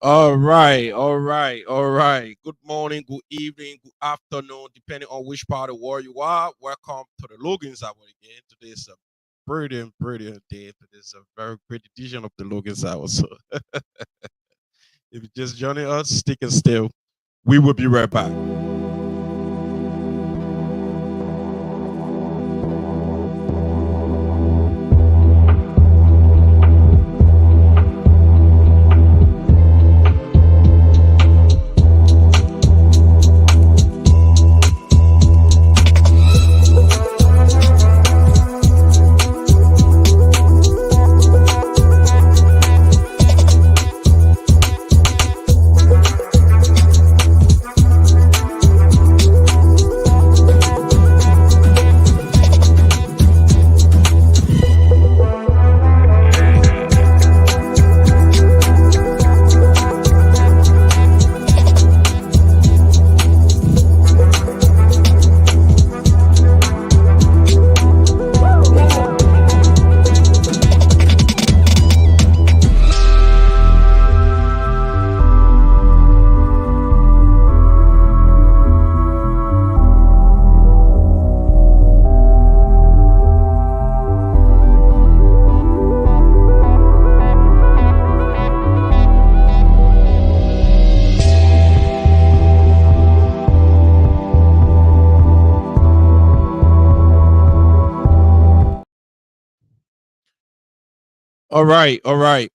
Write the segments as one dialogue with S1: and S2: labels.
S1: All right. Good morning, good evening, good afternoon, depending on which part of the world you are. Welcome to the Logan's Hour again. Today is a brilliant day. Today is a very great edition of the Logan's Hour. So if you're just joining us, stick and still. We will be right back.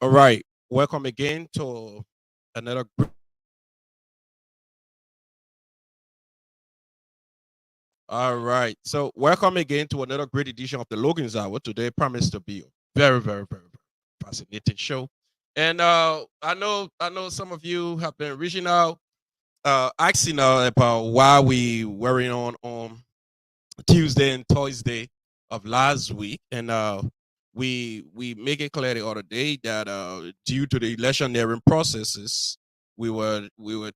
S1: All right. Welcome again to another. All right. So welcome again to another great edition of the Logan's Hour. Today promised to be a very fascinating show. And I know some of you have been reaching out, asking about why we weren't on Tuesday and Thursday of last week. And we make it clear the other day that due to the electioneering processes, we were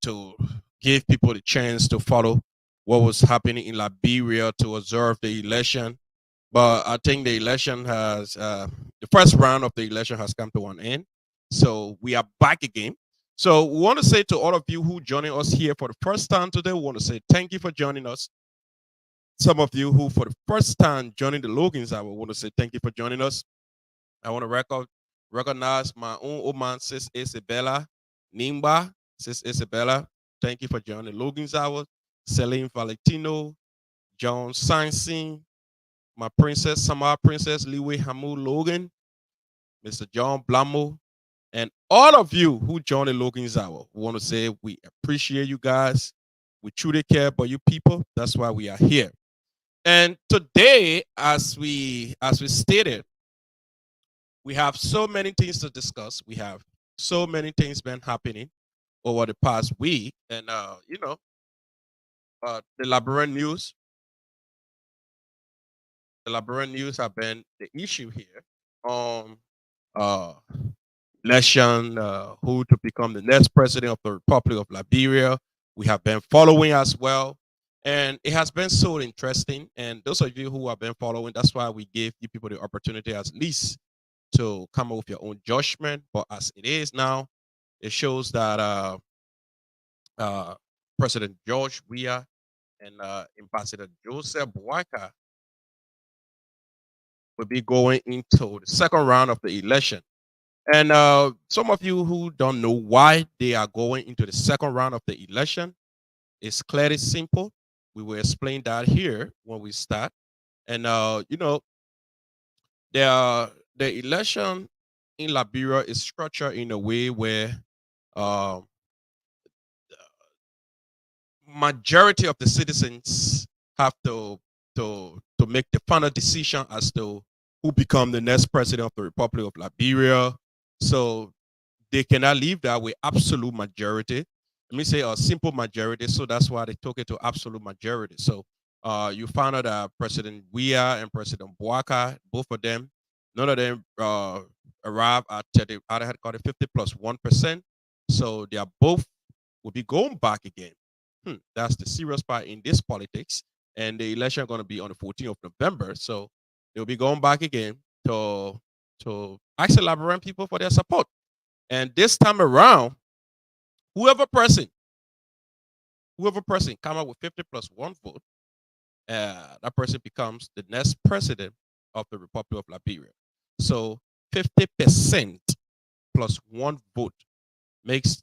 S1: to give people the chance to follow what was happening in Liberia to observe the election. But I think the election has the first round of the election has come to an end. So we are back again. So we want to say to all of you who joining us here for the first time today, we want to say thank you for joining us. Some of you who for the first time joining the Logans, I want to say thank you for joining us. I want to recognize my own old man, Sis Isabella Nimba. Sis Isabella, thank you for joining the Logan's Hour. Celine Valentino, John Sansin, my princess, Samar Princess, Liwe Hamu Logan, Mr. John Blamo, and all of you who joined the Logan's Hour. We want to say we appreciate you guys. We truly care about you people. That's why we are here. And today, as we stated, we have so many things to discuss. We have so many things been happening over the past week, and the Labyrinth news. The Labyrinth news have been the issue here. Uh, Election, who to become the next president of the Republic of Liberia. We have been following as well. And it has been so interesting. And those of you who have been following, that's why we gave you people the opportunity at least to come up with your own judgment. But as it is now, it shows that uh, President George Weah and Ambassador Joseph Boakai will be going into the second round of the election. And some of you who don't know why they are going into the second round of the election, it's clearly simple. We will explain that here when we start. And the election in Liberia is structured in a way where uh, majority of the citizens have to make the final decision as to who become the next president of the Republic of Liberia. So they cannot leave that with absolute majority. Let me say a simple majority. So that's why they took it to absolute majority. So you found out that President Weah and President Boakai, both of them, none of them arrived at I had got a 50 plus 1%. So they are both will be going back again. That's the serious part in this politics. And the election going to be on the 14th of November. So they'll be going back again to ask the Liberian people for their support. And this time around, Whoever person, whoever person come up with 50 plus one vote, that person becomes the next president of the Republic of Liberia. So 50% plus one vote makes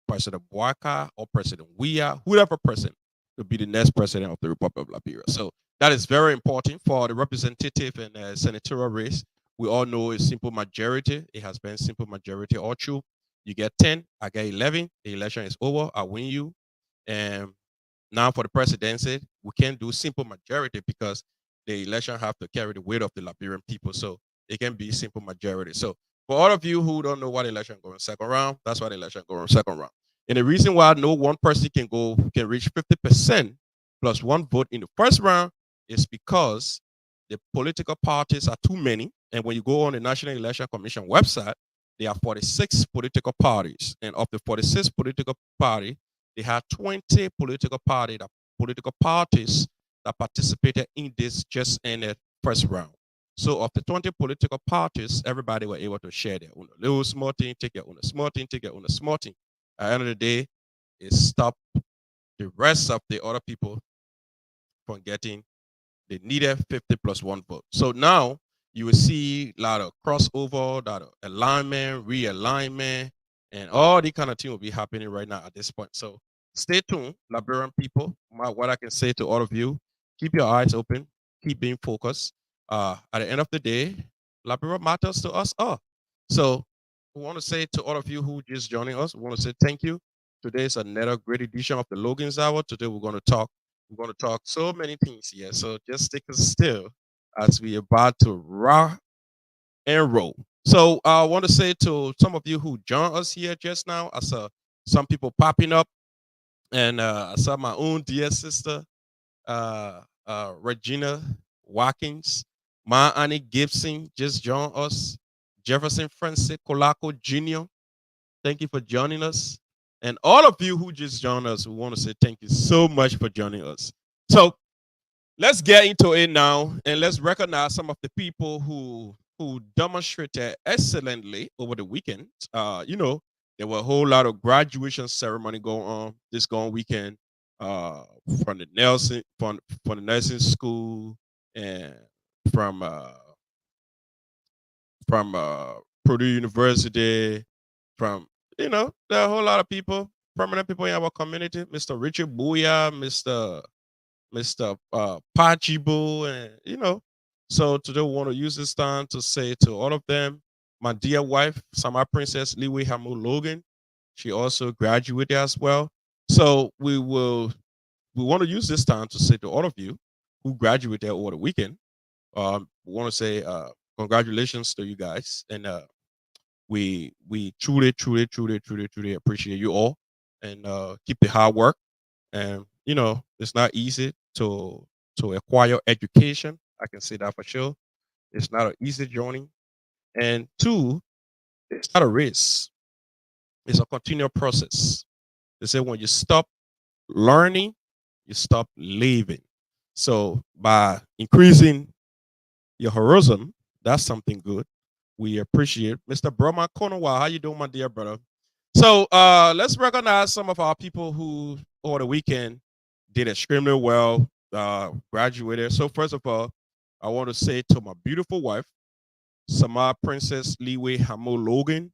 S1: President Boaka or President Weah, whoever person, to be the next president of the Republic of Liberia. So that is very important for the representative and senatorial race. We all know it's simple majority. It has been simple majority all through. You get 10, I get 11. The election is over. I win you. And now for the presidency, we can't do simple majority because the election have to carry the weight of the Liberian people. So it can be simple majority. So for all of you who don't know why the election going second round, that's why the election going second round. And the reason why no one person can reach 50% plus one vote in the first round is because the political parties are too many. And when you go on the National Election Commission website, there are 46 political parties. And of the 46 political parties, they had 20 political parties that participated in this just in the first round. So of the 20 political parties, everybody were able to share their own little small thing, take your own small thing, take your own small thing. At the end of the day, it stopped the rest of the other people from getting the needed 50 plus one vote. So now you will see a lot of crossover, a lot of alignment, realignment, and all the kind of thing will be happening right now at this point. So stay tuned, Liberian people. What I can say to all of you, keep your eyes open, keep being focused. At the end of the day, Liberia matters to us all. So we want to say to all of you who just joining us, we want to say thank you. Today is another great edition of the Logan's Hour. Today we're going to talk so many things here. So just stick still as we are about to rock and roll. So I want to say to some of you who joined us here just now, I saw some people popping up, and I saw my own dear sister, Regina Watkins, my Annie Gibson just joined us, Jefferson Francis Colaco Jr. Thank you for joining us. And all of you who just joined us, we want to say thank you so much for joining us. So let's get into it now, and let's recognize some of the people who demonstrated excellently over the weekend. There were a whole lot of graduation ceremony going on this going weekend from the nursing school and from Purdue University, from there are a whole lot of people, prominent people in our community. Mr. Richard Booya, Mr. Pachibo, and So today we want to use this time to say to all of them, my dear wife, Sama Princess Liwe Hamu Logan, she also graduated as well. So we want to use this time to say to all of you who graduated over the weekend, we want to say congratulations to you guys, and we truly appreciate you all, and keep the hard work. And it's not easy to acquire education. I can say that for sure. It's not an easy journey. And two, it's not a race. It's a continual process. They say when you stop learning, you stop living. So by increasing your horizon, that's something good. We appreciate Mr. Brahma Konowa. How you doing, my dear brother? So let's recognize some of our people who over the weekend did extremely well, graduated. So first of all, I want to say to my beautiful wife, Sama Princess Liwe Hamo Logan,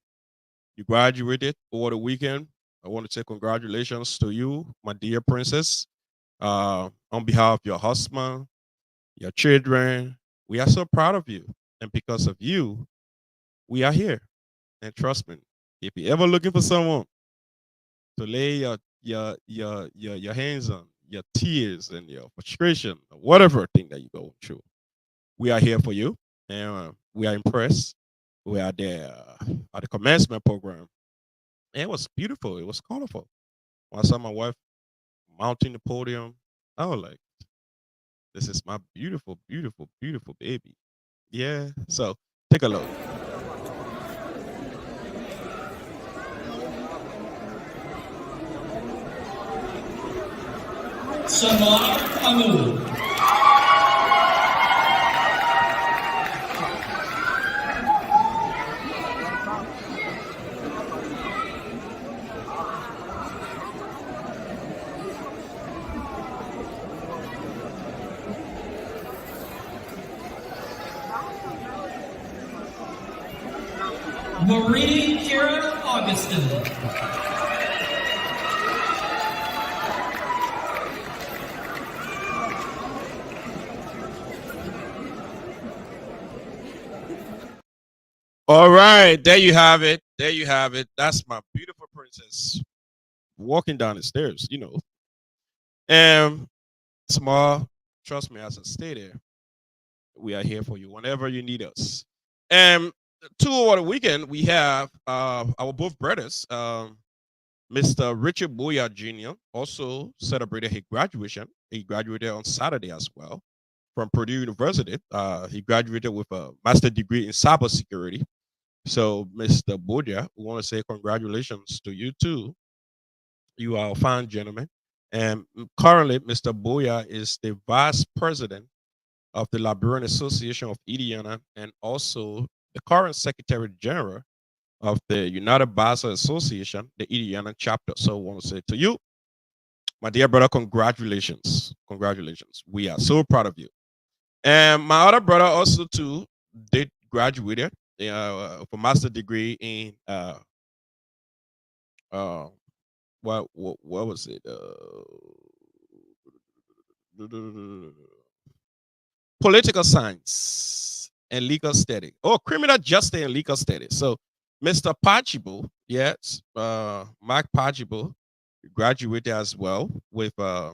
S1: you graduated over the weekend. I want to say congratulations to you, my dear princess. On behalf of your husband, your children, we are so proud of you. And because of you, we are here. And trust me, if you're ever looking for someone to lay your hands on, your tears and your frustration, whatever thing that you go through, we are here for you, and we are impressed. We are there at the commencement program, and it was beautiful. It was colorful. When I saw my wife mounting the podium, I was like, "This is my beautiful, beautiful, beautiful baby." Yeah. So take a look.
S2: Samar Amu. Marie Kira Augustin.
S1: All right, there you have it. There you have it. That's my beautiful princess walking down the stairs. And small, trust me, as I stay there, we are here for you whenever you need us. And two over the weekend, we have our both brothers, Mr. Richard Boyer Jr. also celebrated his graduation. He graduated on Saturday as well from Purdue University. He graduated with a master's degree in cybersecurity. So, Mr. Boyer, we want to say congratulations to you too. You are a fine gentleman. And currently, Mr. Boyer is the vice president of the Liberian Association of Indiana and also the current secretary general of the United Basel Association, the Indiana chapter. So I want to say to you, my dear brother, congratulations. Congratulations. We are so proud of you. And my other brother also too did graduated for master degree in uh what was it? Political science and legal study. Oh, criminal justice and legal study. So Mr. Pachibo, yes, Mark Pachibo graduated as well with uh,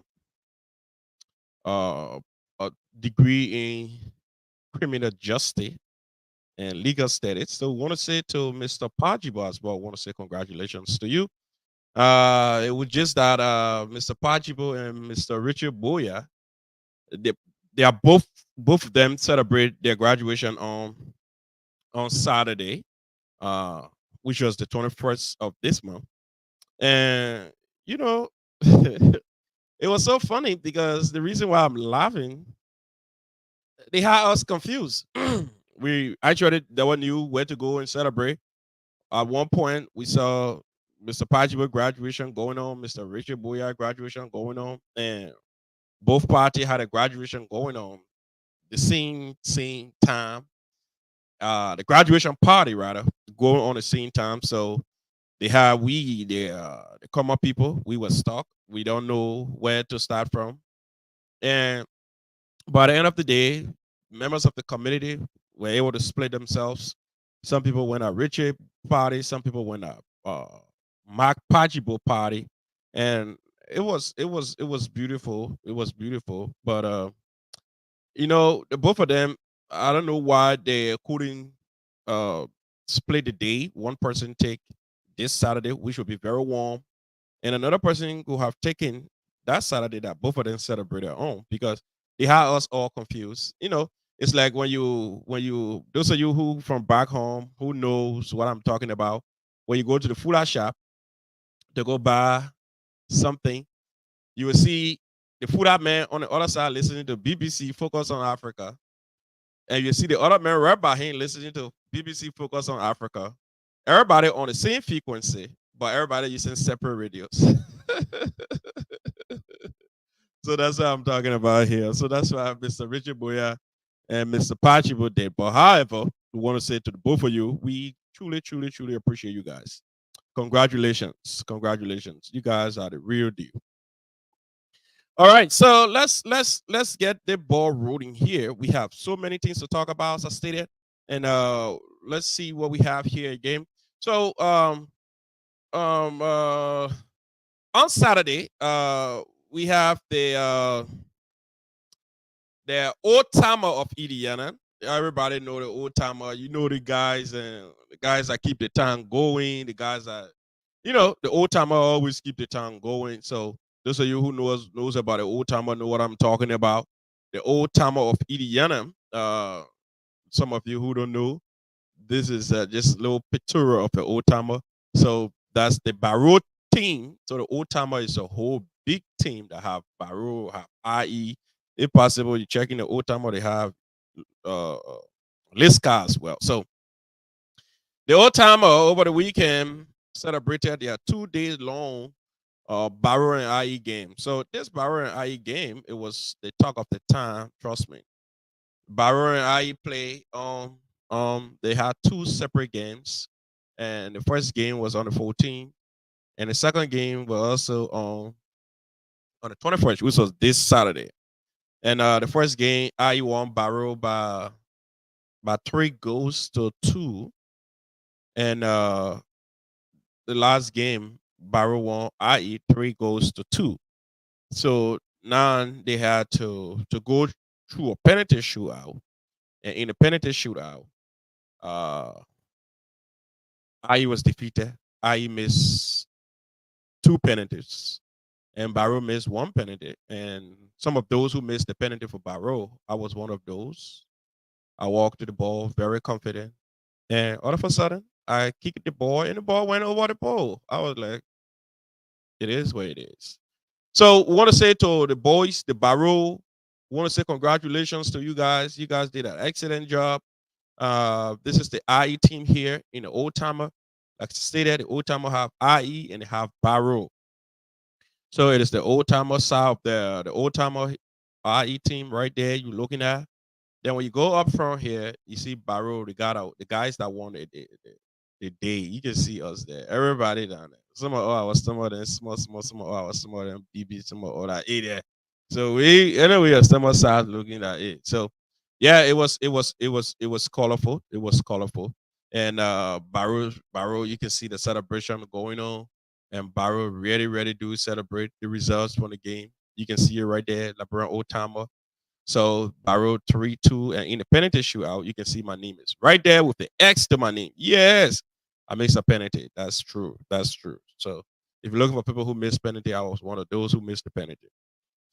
S1: a degree in criminal justice and legal studies. So want to say to Mr. Pajibo as well, want to say congratulations to you. It was just that Mr. Pajibo and Mr. Richard Boya, they, they are both of them celebrate their graduation on Saturday, uh, which was the 21st of this month. And you know, it was so funny because the reason why I'm laughing, they had us confused. We actually never knew where to go and celebrate. At one point, we saw Mr. Pajiba graduation going on, Mr. Richard Boya graduation going on, and both parties had a graduation going on the same time. The graduation party rather going on the same time. So they had the common people. We were stuck. We don't know where to start from, and by the end of the day, members of the community were able to split themselves. Some people went at Richard party, some people went at Mark Pajibo party, and it was beautiful. It was beautiful, but the both of them, I don't know why they couldn't uh split the day. One person take this Saturday, which will be very warm, and another person who have taken that Saturday that both of them celebrate their own because they had us all confused. It's like when you those of you who from back home who knows what I'm talking about. When you go to the food shop to go buy something, you will see the food man on the other side listening to BBC Focus on Africa, and you see the other man right by him listening to BBC Focus on Africa. Everybody on the same frequency, but everybody using separate radios. So that's what I'm talking about here. So that's why Mr. Richard Boya and Mr. Pachibo did. But however, we want to say to the both of you, we truly, truly, truly appreciate you guys. Congratulations. Congratulations. You guys are the real deal. All right, so let's get the ball rolling here. We have so many things to talk about, as I stated, and let's see what we have here again. So um uh on Saturday, we have the old timer of Indiana. Everybody know the old timer. You know the guys and the guys that keep the town going. The guys that the old timer always keep the town going. So those of you who knows about the old timer know what I'm talking about. The old timer of Indiana. Some of you who don't know, this is just a little picture of the old timer. So that's the Barrow team. So the old timer is a whole big team that have Barrow, have IE. If possible, you're checking the old timer, they have Liska as well. So the old timer over the weekend celebrated their 2 days long Barrow and IE game. So this Barrow and IE game, it was the talk of the time, trust me. Barrow and IE play they had two separate games. and the first game was on the 14th, and the second game was also on the 21st, which was this Saturday. And the first game, IE won Barrow by 3 goals to 2, and the last game, Barrow won IE 3 goals to 2. So now they had to go through a penalty shootout, and in the penalty shootout, uh, IE was defeated. IE missed 2 penalties, and Barrow missed 1 penalty. And some of those who missed the penalty for Barrow, I was one of those. I walked to the ball very confident, and all of a sudden, I kicked the ball, and the ball went over the pole. I was like, "It is what it is." So, we want to say to the boys, the Barrow, we want to say congratulations to you guys. You guys did an excellent job. This is the IE team here in the Old Timer. Like I stated, the Old Timer have IE and they have Barrow. So it is the Old Timer side of the Old Timer IE team right there. You're looking at. Then when you go up front here, you see Barrow, the guys that won the day. You can see us there. Everybody down there. Some of us, some of them small, some of us, some of them BB, some of that there. So we anyway are some side looking at it. So yeah, it was colorful. It was colorful. And Barrow, you can see the celebration going on. And Barrow really, really do celebrate the results from the game. You can see it right there, LeBron Old Timer. So Barrow 3-2, and in the penalty shootout, you can see my name is right there with the X to my name. Yes, I missed a penalty. That's true. That's true. So if you're looking for people who missed penalty, I was one of those who missed the penalty.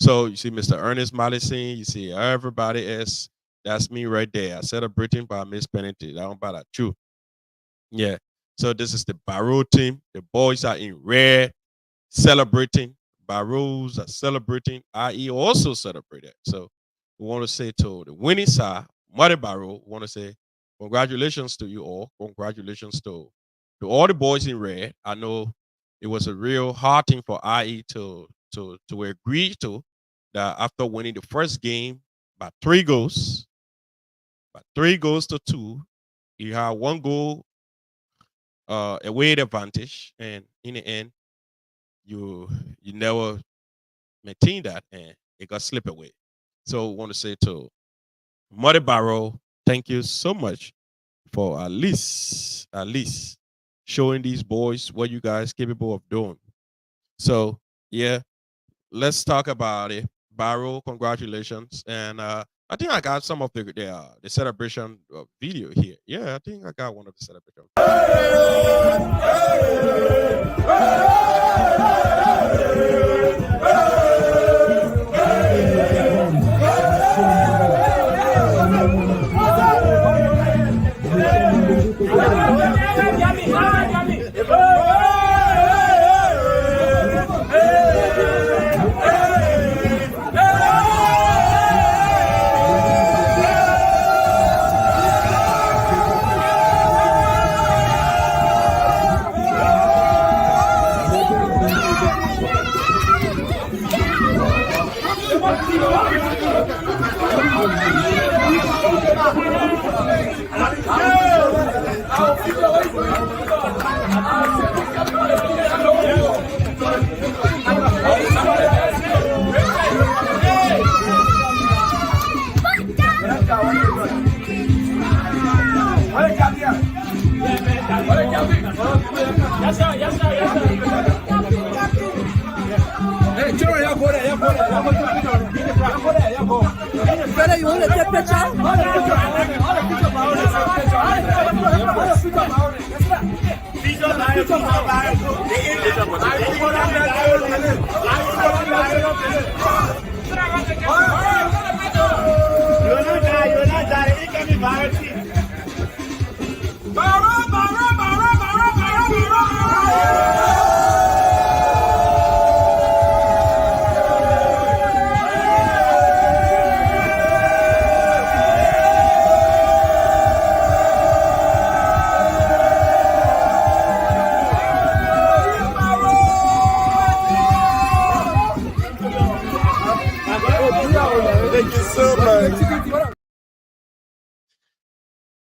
S1: So you see Mr. Ernest Madison, you see everybody else. That's me right there. I celebrating, but I missed penalty. That one about that true. Yeah. So this is the Barrow team. The boys are in red, celebrating. Barrows are celebrating. IE also celebrated. So we want to say to the winning side, Muddy Barrow, we want to say congratulations to you all. Congratulations to all the boys in red. I know it was a real hard thing for IE to agree to that after winning the first game by 3 goals to 2, you had 1 goal away advantage, and in the end, you never maintained that, and it got slipped away. So I want to say to Muddy Barrow, thank you so much for at least showing these boys what you guys capable of doing. So yeah, let's talk about it. Barrow, congratulations, and I think I got some of the celebration video here. Yeah, I think I got one of the celebration.
S3: You want to take
S4: Thank you so much.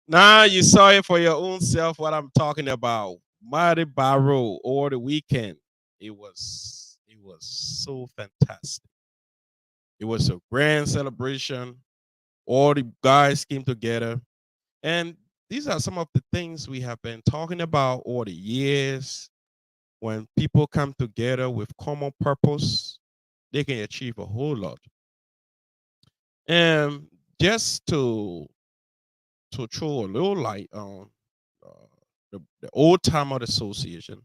S1: Now you saw it for your own self what I'm talking about. Mighty Barrow or the weekend. It was so fantastic. It was a grand celebration. All the guys came together. And these are some of the things we have been talking about all the years. When people come together with common purpose, they can achieve a whole lot. And just to throw a little light on the old timer association,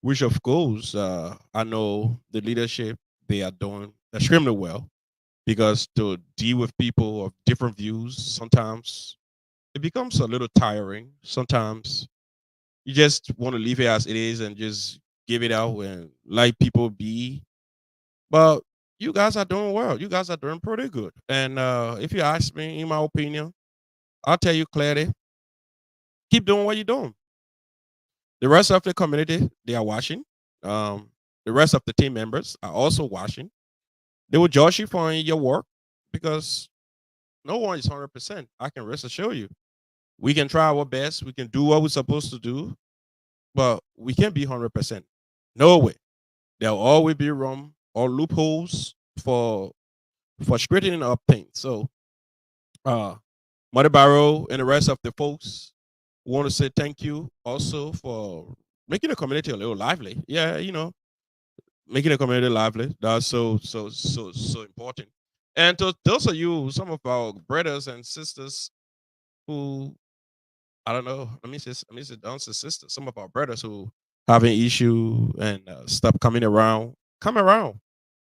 S1: which of course I know the leadership they are doing extremely well because to deal with people of different views sometimes it becomes a little tiring. Sometimes you just want to leave it as it is and just give it out and let people be. But you guys are doing well. You guys are doing pretty good. And if you ask me, in my opinion, I'll tell you clearly, keep doing what you're doing. The rest of the community, they are watching. Um, the rest of the team members are also watching. They will judge you for your work because no one is 100%. I can rest assure you. We can try our best. We can do what we're supposed to do, but we can't be 100%. No way. There'll always be room or loopholes for straightening up things. So, uh, Mother Barrow and the rest of the folks want to say thank you also for making the community a little lively. Yeah, making the community lively. That's so important. And to those of you, some of our brothers and sisters who I don't know, let me say don't say sisters, some of our brothers who having issue and stop coming around, come around,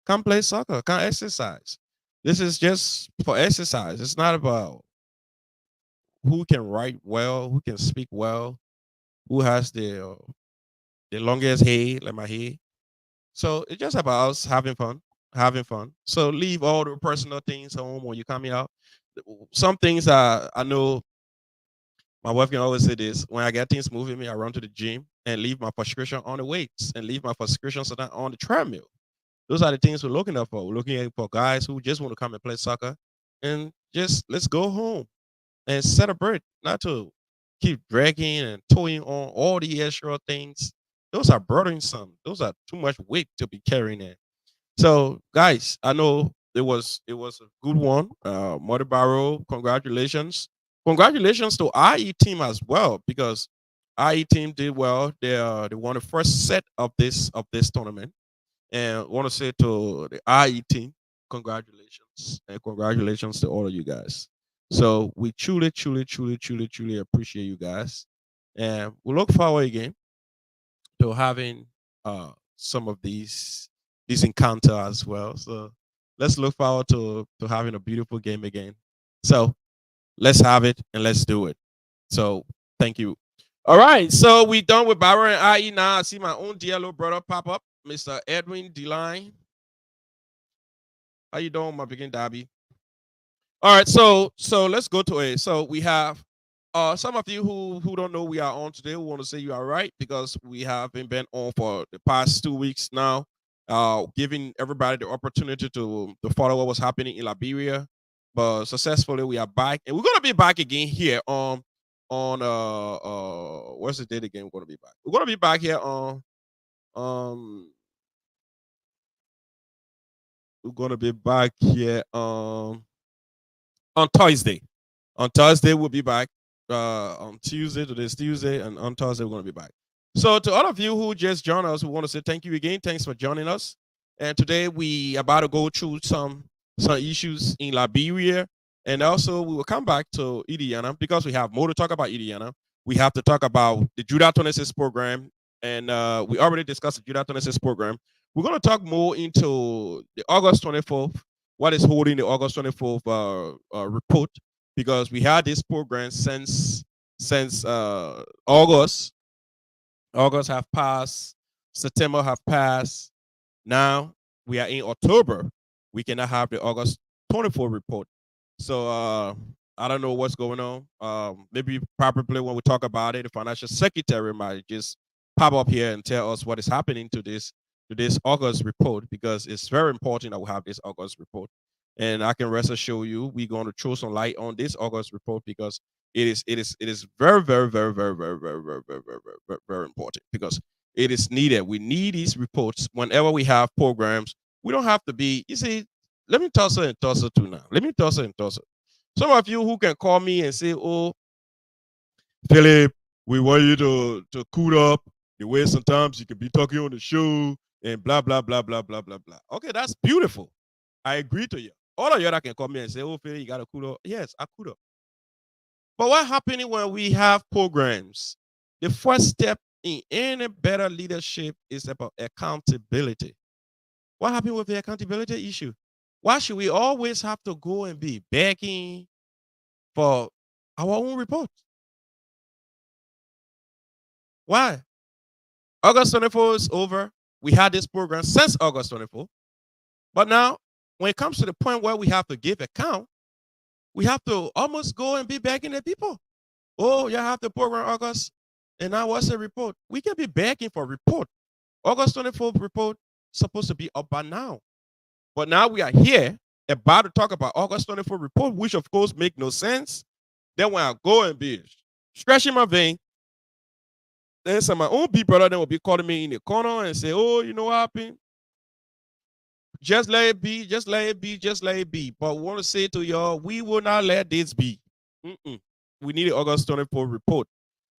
S1: come play soccer, come exercise. This is just for exercise. It's not about who can write well, who can speak well, who has the longest hair, like my hair. So it's just about us having fun, having fun. So leave all the personal things home when you're coming out. Some things I know my wife can always say this: when I get things moving me, I run to the gym and leave my prescription on the weights and leave my prescription so that on the treadmill. Those are the things we're looking at for. We're looking at for guys who just want to come and play soccer and just let's go home and celebrate, not to keep dragging and towing on all the extra things. Those are burdensome. Those are too much weight to be carrying in. So, guys, I know it was a good one. Mother Barrow, congratulations, congratulations to IE team as well because IE team did well. They won the first set of this tournament, and I want to say to the IE team, congratulations and congratulations to all of you guys. So we truly appreciate you guys, and we look forward again to having some of these encounter as well. So let's look forward to having a beautiful game again. So let's have it and let's do it. So thank you. All right, so we done with Barrow and IE now. I see my own dear little brother pop up, Mr. Edwin Deline. How you doing, my begin Darby? All right, so let's go to it. So we have some of you who don't know we are on today. We want to say you are right because we have been on for the past 2 weeks now, giving everybody the opportunity to follow what was happening in Liberia. But successfully we are back, and we're gonna be back again here on what's the date again? We're gonna be back. We're gonna be back here on um we're gonna be back here on Thursday. On Thursday, we'll be back. On Tuesday, today's Tuesday, and on Thursday, we're going to be back. So, to all of you who just joined us, we want to say thank you again. Thanks for joining us. And today, we about to go through some issues in Liberia, and also we will come back to Indiana because we have more to talk about Indiana. We have to talk about the Judah 26 program, and we already discussed the Judah 26 program. We're going to talk more into the August 24th, what is holding the August 24th report, because we had this program since August. August have passed, September have passed. Now we are in October. We cannot have the August 24 report. So I don't know what's going on. Maybe probably when we talk about it, the financial secretary might just pop up here and tell us what is happening to this August report because it's very important that we have this August report. And I can rest assure you, we're going to throw some light on this August report because It is very, very, very, very, very, very, very, very, very, very, very, very important because it is needed. We need these reports whenever we have programs. We don't have to be. You see, let me toss it and toss it too now. Let me toss it and toss it. Some of you who can call me and say, "Oh, Philip, we want you to cool up the way sometimes you can be talking on the show and blah blah blah blah blah blah blah." Okay, that's beautiful. I agree to you. All of you that can come here and say, "Oh, Philip, you gotta cool up." Yes, I cool up. But what happening when we have programs? The first step in any better leadership is about accountability. What happened with the accountability issue? Why should we always have to go and be begging for our own report? Why? August 24th is over. We had this program since August 24th. But now, when it comes to the point where we have to give account, we have to almost go and be begging the people. Oh, you have the program August, and now what's the report? We can be begging for report. August 24th report supposed to be up by now. But now we are here about to talk about August 24th report, which of course make no sense. Then when I go and be stretching my vein, then some of my own big brother then will be calling me in the corner and say, "Oh, you know what happened? Just let it be, just let it be, just let it be." But we want to say to y'all, we will not let this be. Mm-mm. We need the August 24th report.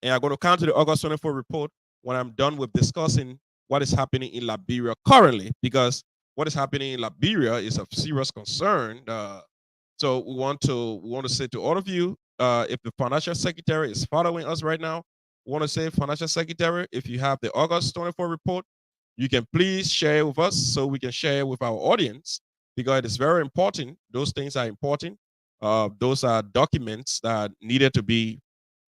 S1: And I'm going to come to the August 24th report when I'm done with discussing what is happening in Liberia currently, because what is happening in Liberia is of serious concern. So we want to say to all of you, if the financial secretary is following us right now, we want to say, financial secretary, if you have the August 24th report, you can please share it with us so we can share it with our audience because it is very important. Those things are important. Those are documents that needed to be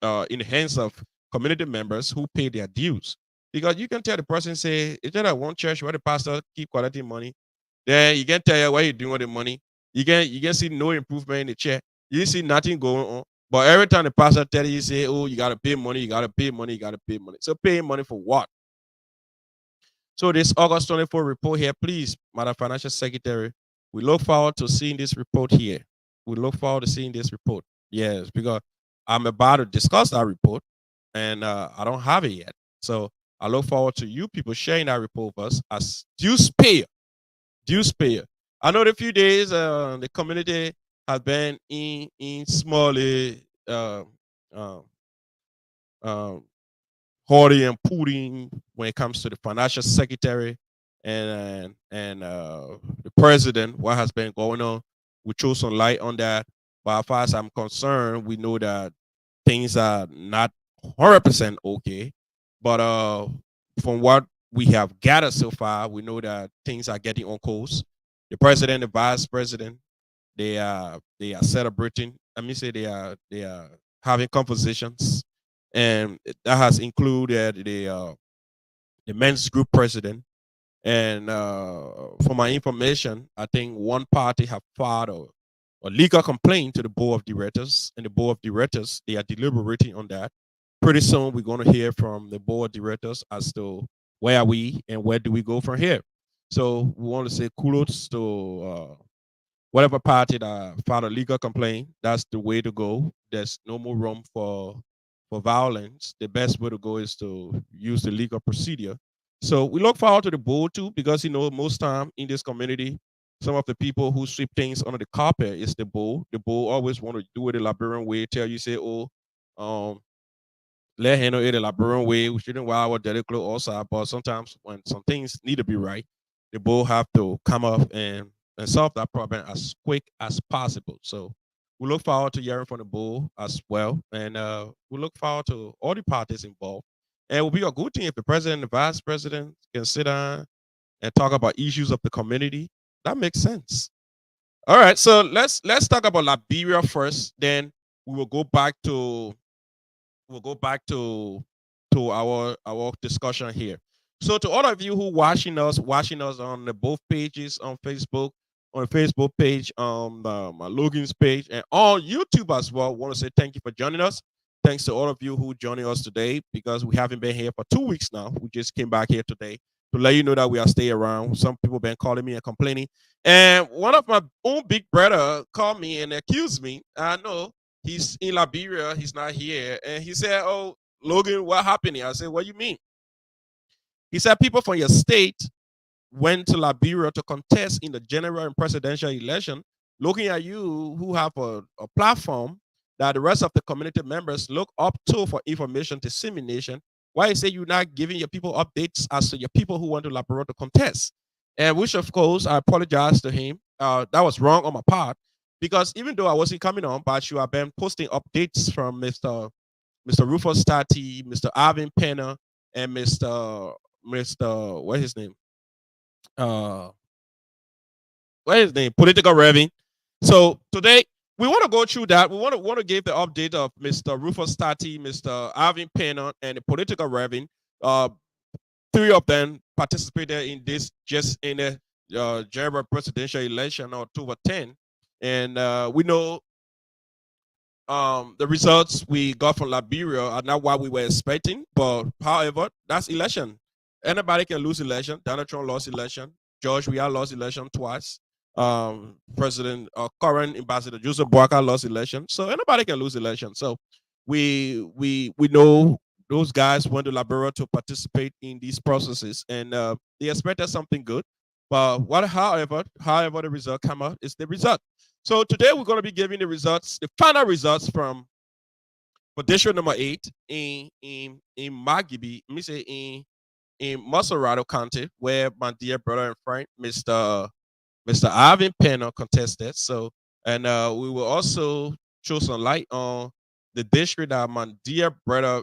S1: in the hands of community members who pay their dues. Because you can tell the person, say, is there one church where the pastor keep collecting money? Then you can tell you what you're doing with the money. You can see no improvement in the church. You see nothing going on. But every time the pastor tell you, say, oh, you gotta pay money, you gotta pay money, you gotta pay money. So paying money for what? So this August 24 report here, please, Madam Financial Secretary, we look forward to seeing this report here. We look forward to seeing this report. Yes, because I'm about to discuss that report and I don't have it yet. So I look forward to you people sharing that report with us as dues payer. Dues payer. I know the few days the community has been in small uh, uh, hoarding and putting when it comes to the financial secretary and the president, what has been going on. We throw some light on that. But as far as I'm concerned, we know that things are not 100% okay. But from what we have gathered so far, we know that things are getting on course. The president, the vice president, they are celebrating. I mean, say they are having conversations, and that has included the men's group president. And for my information, I think one party have filed a legal complaint to the board of directors, and the board of directors they are deliberating on that. Pretty soon, we're going to hear from the board of directors as to where are we and where do we go from here. So we want to say kudos to whatever party that filed a legal complaint. That's the way to go. There's no more room for violence. The best way to go is to use the legal procedure. So we look forward to the board too, because most time in this community, some of the people who sweep things under the carpet is the bull. The bull always want to do it the Liberian way. Tell you say, oh, um, let handle it the Liberian way. We shouldn't wow our dirty clothes outside. But sometimes when some things need to be right, the bull have to come up and solve that problem as quick as possible. So we look forward to hearing from the bull as well, and we look forward to all the parties involved. And it will be a good thing if the president and the vice president can sit down and talk about issues of the community. That makes sense. All right, so let's talk about Liberia first. Then we will go back to our discussion here. So to all of you who watching us on the both pages on the Facebook page, on my Logan's page, and on YouTube as well, I want to say thank you for joining us. Thanks to all of you who joining us today because we haven't been here for 2 weeks now. We just came back here today to let you know that we are staying around. Some people been calling me and complaining, and one of my own big brother called me and accused me. I know He's in Liberia. He's not here. And he said, "Oh, Logan, what happened here?" I said, "What do you mean?" He said, "People from your state went to Liberia to contest in the general and presidential election, looking at you who have a platform that the rest of the community members look up to for information dissemination. Why you say you're not giving your people updates as to your people who went to Liberia to contest?" And which, of course, I apologize to him. That was wrong on my part because even though I wasn't coming on, but you have been posting updates from Mr. Rufus Tati, Mr. Alvin Penner, and Mr. What's his name? Uh, what is his name? Political Revving. So today we want to go through that. We want to give the update of Mr. Rufus Tati, Mr. Alvin Penner, and the Political Revving. Uh, Three of them participated in this just in the general presidential election on October 10, and we know the results we got from Liberia are not what we were expecting. But however, that's election. Anybody can lose election. Donald Trump lost election. George Weah lost election twice. President current Ambassador Joseph Boakai lost election. So anybody can lose election. So we know those guys went to Liberia to participate in these processes, and they expected something good. But however the result come out is the result. So today we're going to be giving the results, the final results from for district number 8 in Magibi, let me say in Maserado County, where my dear brother and friend, Mr. Ivan Penner contested. So, and we will also throw some light on the district that my dear brother,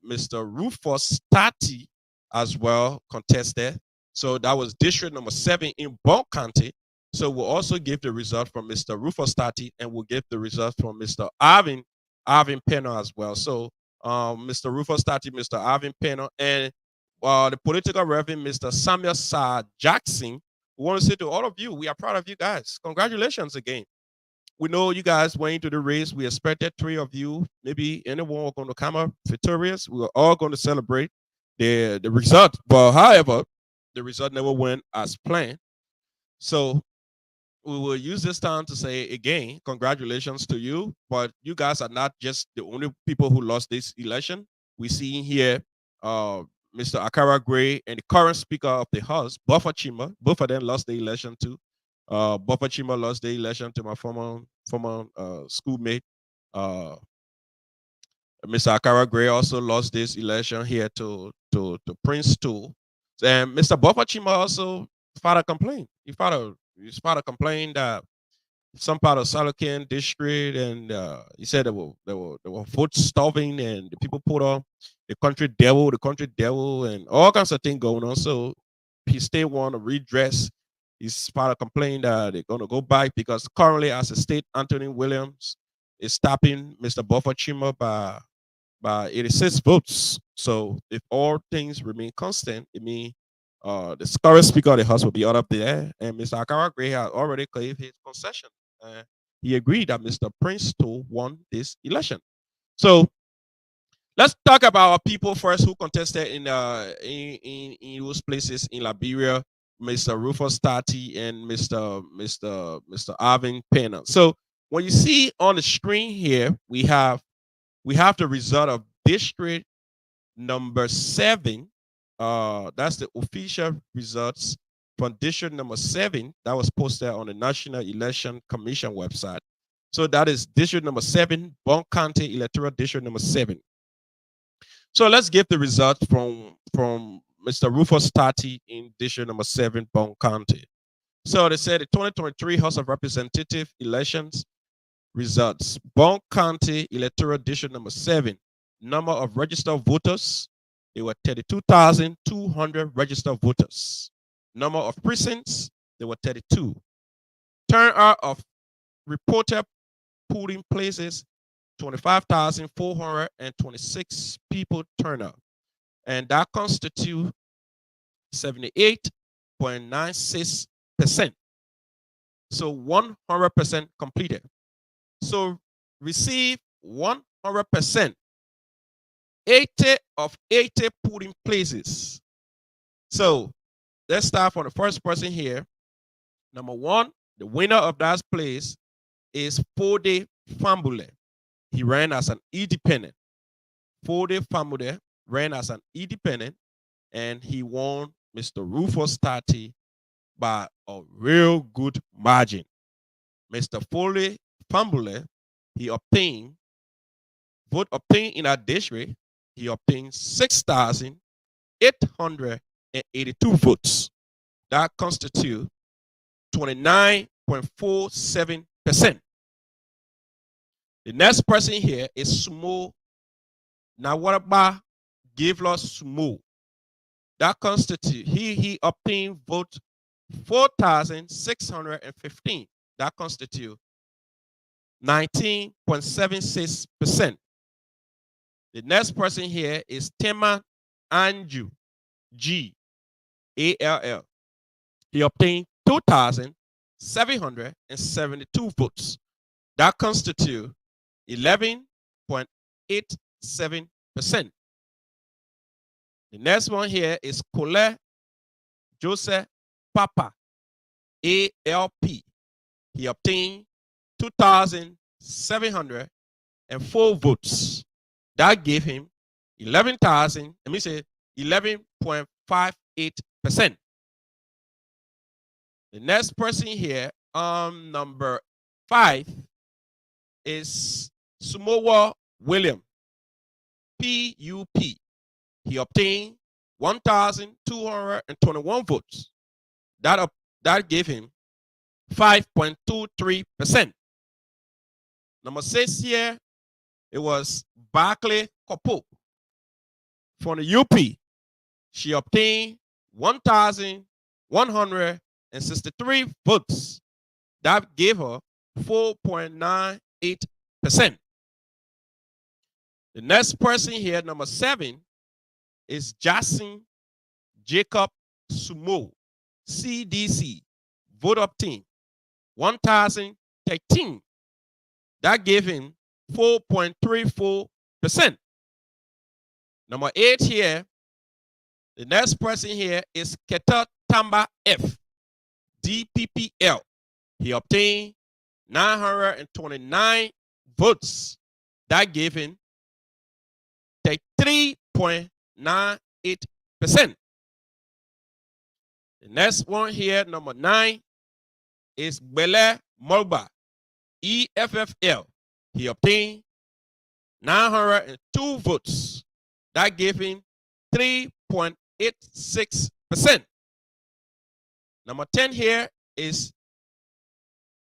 S1: Mr. Rufus Tati, as well contested. So that was district number 7 in Bon County. So we'll also give the result from Mr. Rufus Tati, and we'll give the result from Mr. Arvin Penner as well. So Mr. Rufus Tati, Mr. Arvin Penner, and the political reverend Mr. Samuel Sa Jackson. We want to say to all of you, we are proud of you guys. Congratulations again. We know you guys went into the race. We expected 3 of you, maybe anyone was going to come up victorious. We were all going to celebrate the result. But however, the result never went as planned. So we will use this time to say again, congratulations to you. But you guys are not just the only people who lost this election. We see here Mr. Akara Gray and the current Speaker of the House, Buffer Chima. Both of them lost the election too. Buffer Chima lost the election to my former schoolmate. Mr. Akara Gray also lost this election here to Prince Tool. And Mr. Buffer Chima also filed a complaint. He filed a complaint that some part of Salakan district, and he said there were food starving, and the people put on the country devil, and all kinds of things going on. So he still want to redress. He's filed a complaint that they're going to go back because currently, as a state, Anthony Williams is stopping Mr. Buffer Chima by 86 votes. So if all things remain constant, it means the current Speaker of the House will be out up there, and Mr. Akara Gray has already claimed his concession. He agreed that Mr. Prince Tool won this election. So let's talk about our people first who contested in those places in Liberia, Mr. Rufus Tati and Mr. Arvin Penner. So when you see on the screen here, we have the result of district number 7. That's the official results from district number 7 that was posted on the National Election Commission website. So that is district number 7, Bon County Electoral District number 7. So let's get the results from Mr. Rufus Tati in district number 7, Bon County. So they said the 2023 House of Representative elections results. Bon County Electoral District number 7. Number of registered voters, there were 32,200 registered voters. Number of precincts, there were 32. Turnout of reported polling places, 25,426 people turnout. And that constitutes 78.96%. So 100% completed. So receive 100%. 80 of 80 polling places. So let's start from the first person here. Number 1, the winner of that place is Fode Fambule. he ran as an independent. Fode Famode ran as an independent, and he won Mr. Rufus Tati by a real good margin. Mr. Fode Famule, he obtained vote obtained in our district, he obtained 6,882 votes. That constitutes 29.47%. The next person here is Sumo Nawaraba Gavlos Sumo. That constitutes, he obtained vote 4,615. That constitutes 19.76%. The next person here is Tema Anju G ALL. He obtained 2,772 votes. That constitutes 11.87%. The next one here is Cole Joseph Papa ALP. He obtained 2,704 votes. That gave him 11.58%. The next person here, number 5, is Sumowa William PUP. He obtained 1,221 votes. That gave him 5.23%. Number 6 here, it was Barclay Kopo from the UP. She obtained 1,163 votes. That gave her 4.98%. The next person here, number 7, is Jason Jacob Sumo, CDC. Vote obtained 1,013. That gave him 4.34%. Number 8 here, the next person here is Keta Tamba F, DPPL. He obtained 929 votes. That gave him 33.98%. The next one here, number 9, is Bele Molba, EFFL. He obtained 902 votes. That gave him 3.86%. Number 10 here is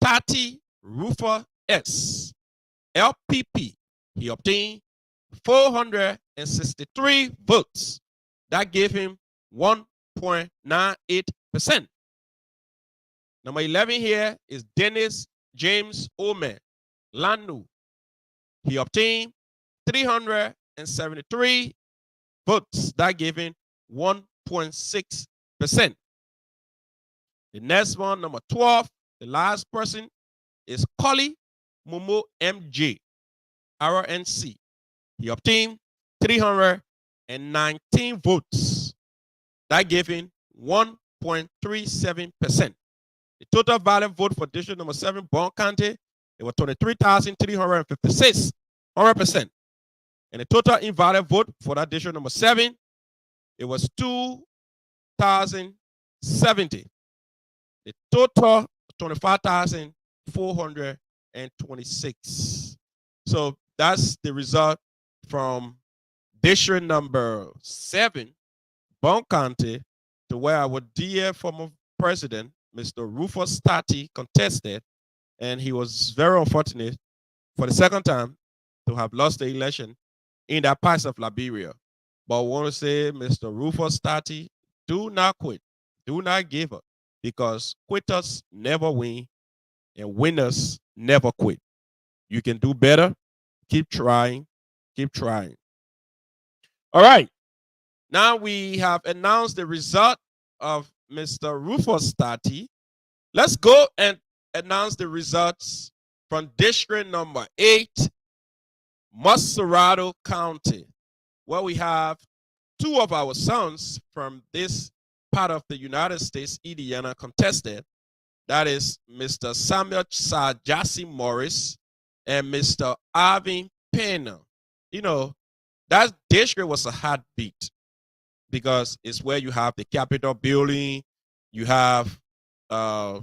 S1: Tati Rufa S, LPP. He obtained 463 votes. That gave him 1.98%. Number 11 here is Dennis James Omer Lanu. He obtained 373 votes. That gave him 1.6%. The next one, number 12, the last person is Collie Momo MJ, RNC. He obtained 319 votes. That gave him 1.37%. The total valid vote for district number 7, Bon County, it was 23,356, 100%. And the total invalid vote for that district number 7, it was 2,070. The total 25,426. So that's the result from district number 7, Bon County, to where our dear former president, Mr. Rufus Tati, contested, and he was very unfortunate for the second time to have lost the election in that part of Liberia. But I want to say, Mr. Rufus Tati, do not quit. Do not give up, because quitters never win and winners never quit. You can do better. Keep trying. Keep trying. All right. Now we have announced the result of Mr. Rufus Tati. Let's go and announce the results from district number 8, Maserado County, where we have 2 of our sons from this part of the United States, Indiana, contested. That is Mr. Samuel Sajasi Morris and Mr. Arvin Pena. You know, that district was a heartbeat because it's where you have the Capitol building, you have uh,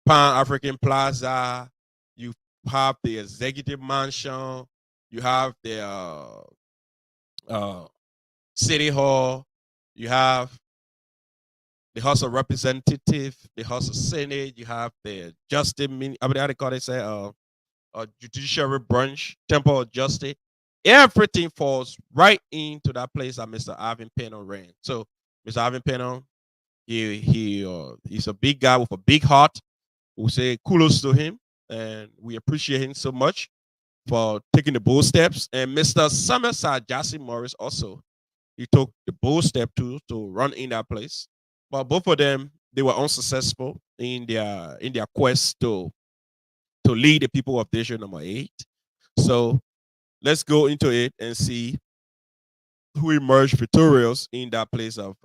S1: Pan African Plaza, you have the Executive Mansion, you have the uh, City Hall, you have the House of Representative, the House of Senate, you have the Justice, I mean, how they call it, say, Judiciary Branch, Temple of Justice. Everything falls right into that place that Mr. Ivan Pena ran. So, Mr. Ivan Pena, he's a big guy with a big heart. We say kudos to him, and we appreciate him so much for taking the bold steps. And Mr. Somerset Jassy Morris also, he took the bold step to run in that place. But both of them, they were unsuccessful in their quest to lead the people of District number 8. So let's go into it and see who emerged victorious in that place of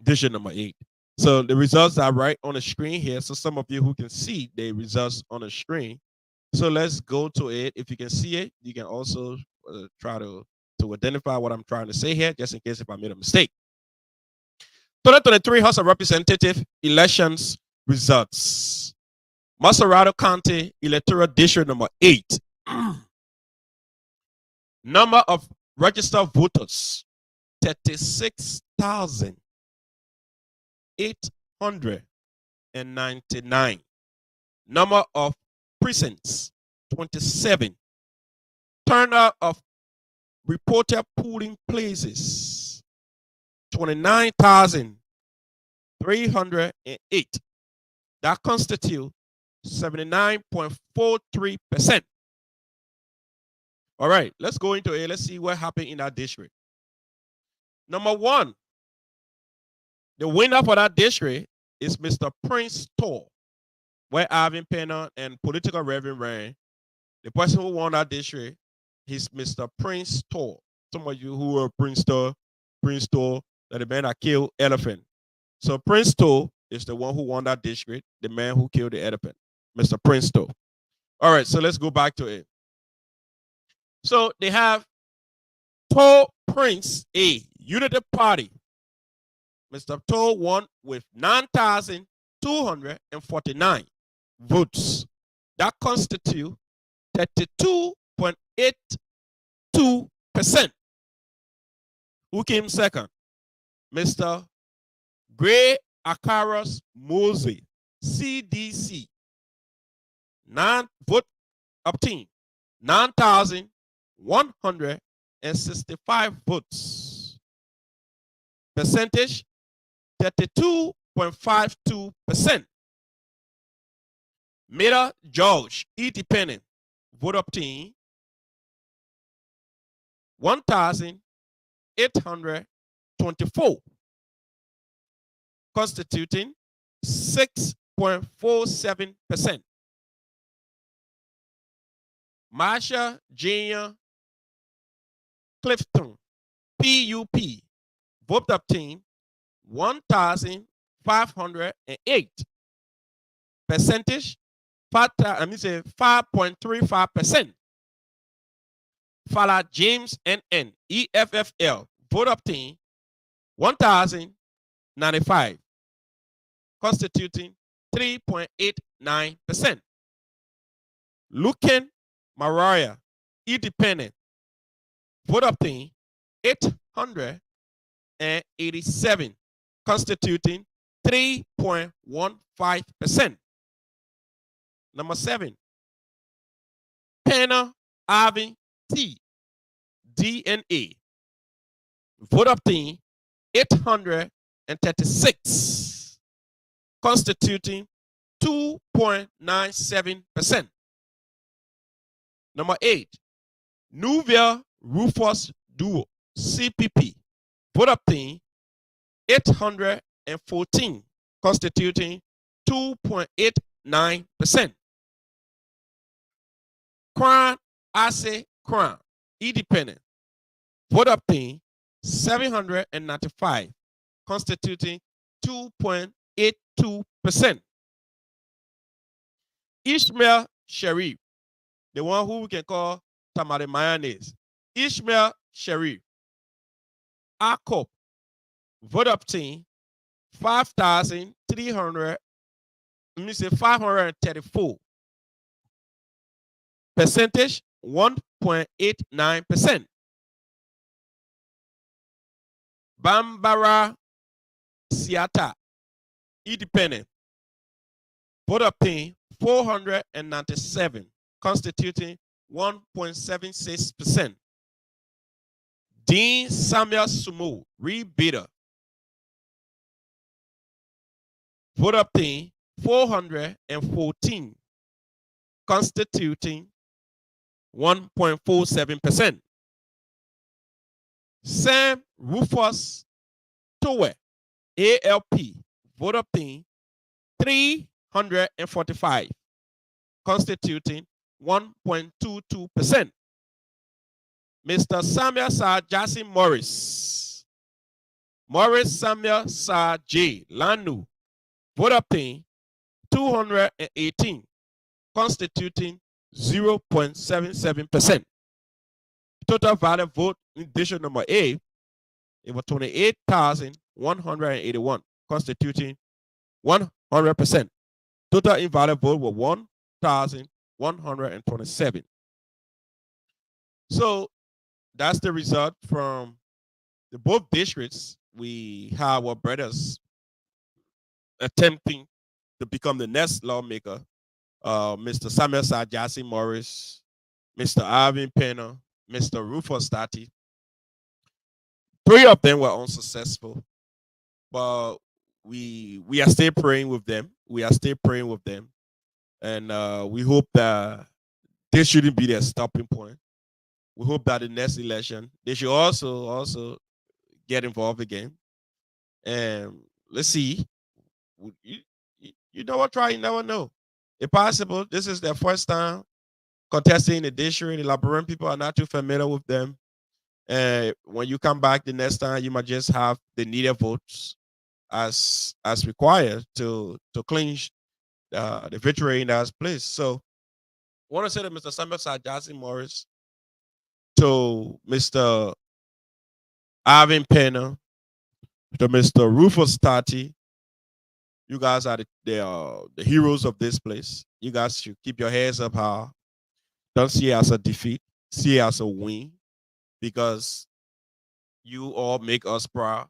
S1: District number 8. So the results are right on the screen here. So some of you who can see the results on the screen. So let's go to it. If you can see it, you can also try to identify what I'm trying to say here, just in case if I made a mistake. 2023 House of Representative elections results. Maserado County Electoral District number 8. Number of registered voters, 36,899. Number of precincts, 27. Turnout of reported polling places, 29,308. That constitutes 79.43%. All right, let's go into it. Let's see what happened in that district. Number 1, the winner for that district is Mr. Prince Toll, where Ivan Pena and Political Reverend ran. The person who won that district is Mr. Prince Toll. Some of you who are Prince Toll, that the man that killed elephant. So Prince Toll is the one who won that district, the man who killed the elephant, Mr. Prince Toll. All right, so let's go back to it. So they have Toll Prince A, Unity Party. Mr. Toll won with 9,249 votes. That constitutes 32.82%. Who came second? Mr. Gray Akaros Mosey, CDC. 9 vote obtained. 9,165 votes. Percentage 32.52%. Miller George, independent, vote obtained 1,824, constituting 6.47%. Marsha Junior Clifton, PUP, vote obtained 1,508. Percentage 5.35%. Fala James NN, EFFL, vote obtained 1,095, constituting 3.89%. Logan Mariah, independent, vote obtained 887, constituting 3.15%. Number 7, Pena Arvin T, DNA, vote obtained 836, constituting 2.97%. Number 8, Nuvia Rufus Duo, CPP, vote obtained 814, constituting 2.89%. Crown Ase Crown, independent, vote obtained 795, constituting 2.82%. Ishmael Sharif, the one who we can call tamale mayonnaise. Ishmael Sharif, Akop, vote up team, 5,300, let me say 534. Percentage 1.89%. Bambara Siata, independent, vote up team 497, constituting 1.76%. Dean Samuel Sumo, rebidder, vote up team 414, constituting 1.47%. Sam Rufus Towe, ALP, vote up team 345, constituting 1.22%. Mr. Samuel Sir Jassy Morris, Morris Samuel Sir J. Lanu, vote up team 218, constituting 0.77%. Total valid vote in district number A, it was 28,181, constituting 100%. Total invalid vote was 1,127. So that's the result from the both districts. We have our brothers attempting to become the next lawmaker. Mr. Samuel Sajasi Morris, Mr. Alvin Pena, Mr. Rufus Tati. 3 of them were unsuccessful, but we are still praying with them. We are still praying with them, and we hope that this shouldn't be their stopping point. We hope that the next election they should also get involved again, and let's see. You know what? Try, you never know. If possible, this is their first time contesting the district. The Liberian people are not too familiar with them. And when you come back the next time, you might just have the needed votes as required to clinch the victory in that place. So I want to say to Mr. Samuel Sajasi Morris, to Mr. Alvin Pena, to Mr. Rufus Tati, you guys are the heroes of this place. You guys should keep your heads up high. Don't see it as a defeat. See it as a win, because you all make us proud.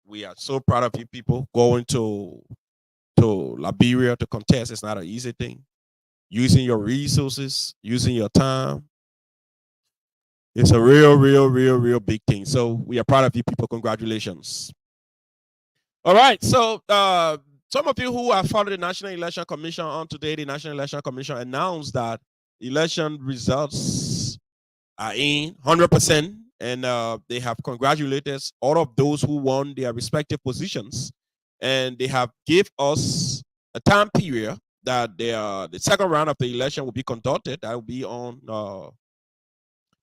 S1: We are so proud of you people going to Liberia to contest. It's not an easy thing. Using your resources, using your time. It's a real big thing. So we are proud of you people. Congratulations. All right. So some of you who have followed the National Election Commission on today, the National Election Commission announced that election results are in 100%, and they have congratulated all of those who won their respective positions, and they have give us a time period that the second round of the election will be conducted. That will be on the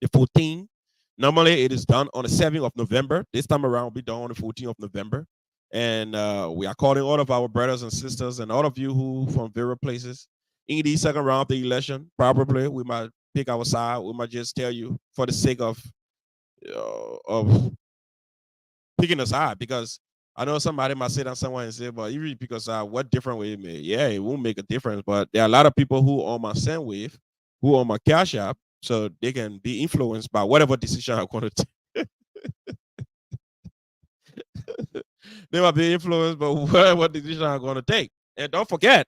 S1: 14th. Normally, it is done on the 7th of November. This time around, will be done on the 14th of November. And we are calling all of our brothers and sisters and all of you who from various places in the second round of the election. Probably we might pick our side. We might just tell you for the sake of picking a side, because I know somebody might sit down somewhere and say, "Well, even because what different way it may?" Yeah, it won't make a difference. But there are a lot of people who on my SendWave, who on my Cash App, so they can be influenced by whatever decision I'm going to take. They might be influenced by what decision I'm going to take. And don't forget,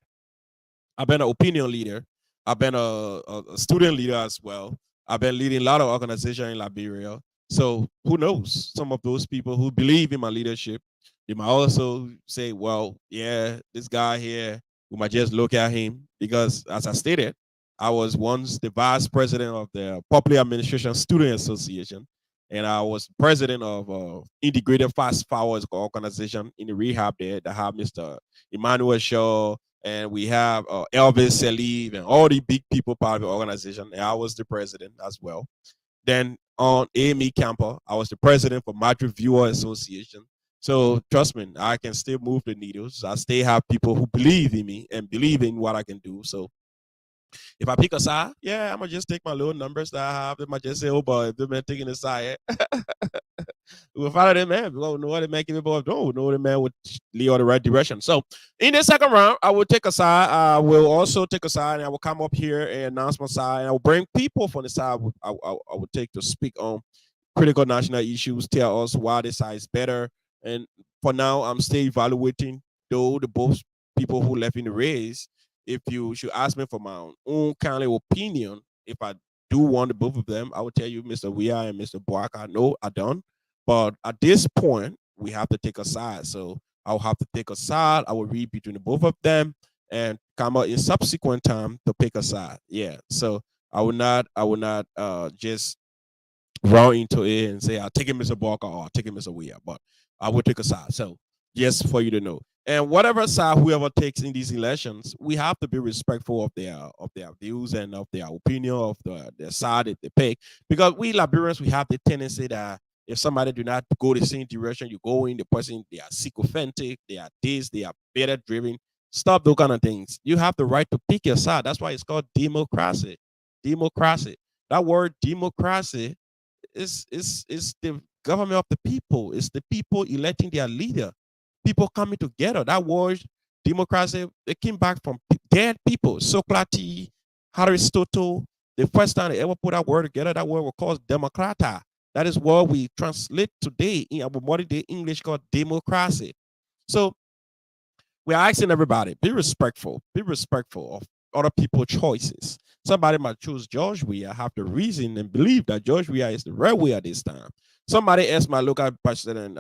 S1: I've been an opinion leader. I've been a student leader as well. I've been leading a lot of organizations in Liberia. So who knows? Some of those people who believe in my leadership, they might also say, well, yeah, this guy here, we might just look at him. Because as I stated, I was once the vice president of the Public Administration Student Association, and I was president of Integrated Fast Forward organization in the rehab there that have Mr. Emmanuel Shaw, and we have Elvis Saliv and all the big people part of the organization. And I was the president as well. Then on AME Camper, I was the president for Madrid Viewer Association. So trust me, I can still move the needles. I still have people who believe in me and believe in what I can do. So If I pick a side, yeah, I'm gonna just take my little numbers that I have. They might just say, "Oh boy, if the man taking a side, we'll follow them man. We don't know what the man capable of doing. We know the man would lead on the right direction." So in the second round, I will take a side. I will also take a side, and I will come up here and announce my side, and I will bring people from the side I would take to speak on critical national issues, tell us why this side is better. And for now, I'm still evaluating though the both people who left in the race. If you should ask me for my own kind of opinion, if I do want the both of them, I would tell you, Mr. Weir and Mr. Boaka. No, I don't. But at this point, we have to take a side. So I'll have to take a side. I will read between the both of them and come out in subsequent time to pick a side. Yeah. So I will not just run into it and say, I'll take him as a Barker or I'll take him as a Weir, but I will take a side. So just for you to know. And whatever side whoever takes in these elections, we have to be respectful of their views and of their opinion of the side that they pick. Because we Liberians, we have the tendency that if somebody do not go the same direction you go in, the person they are sycophantic, they are this, they are better driven. Stop those kind of things. You have the right to pick your side. That's why it's called democracy. Democracy. That word democracy is the government of the people. It's the people electing their leader. People coming together. That word democracy, it came back from dead people. Socrates, Aristotle. The first time they ever put that word together, that word was called democrata. That is what we translate today in our modern day English called democracy. So we're asking everybody, be respectful of other people's choices. Somebody might choose George Weah, have the reason and believe that George Weah is the right way at this time. Somebody else might look at President,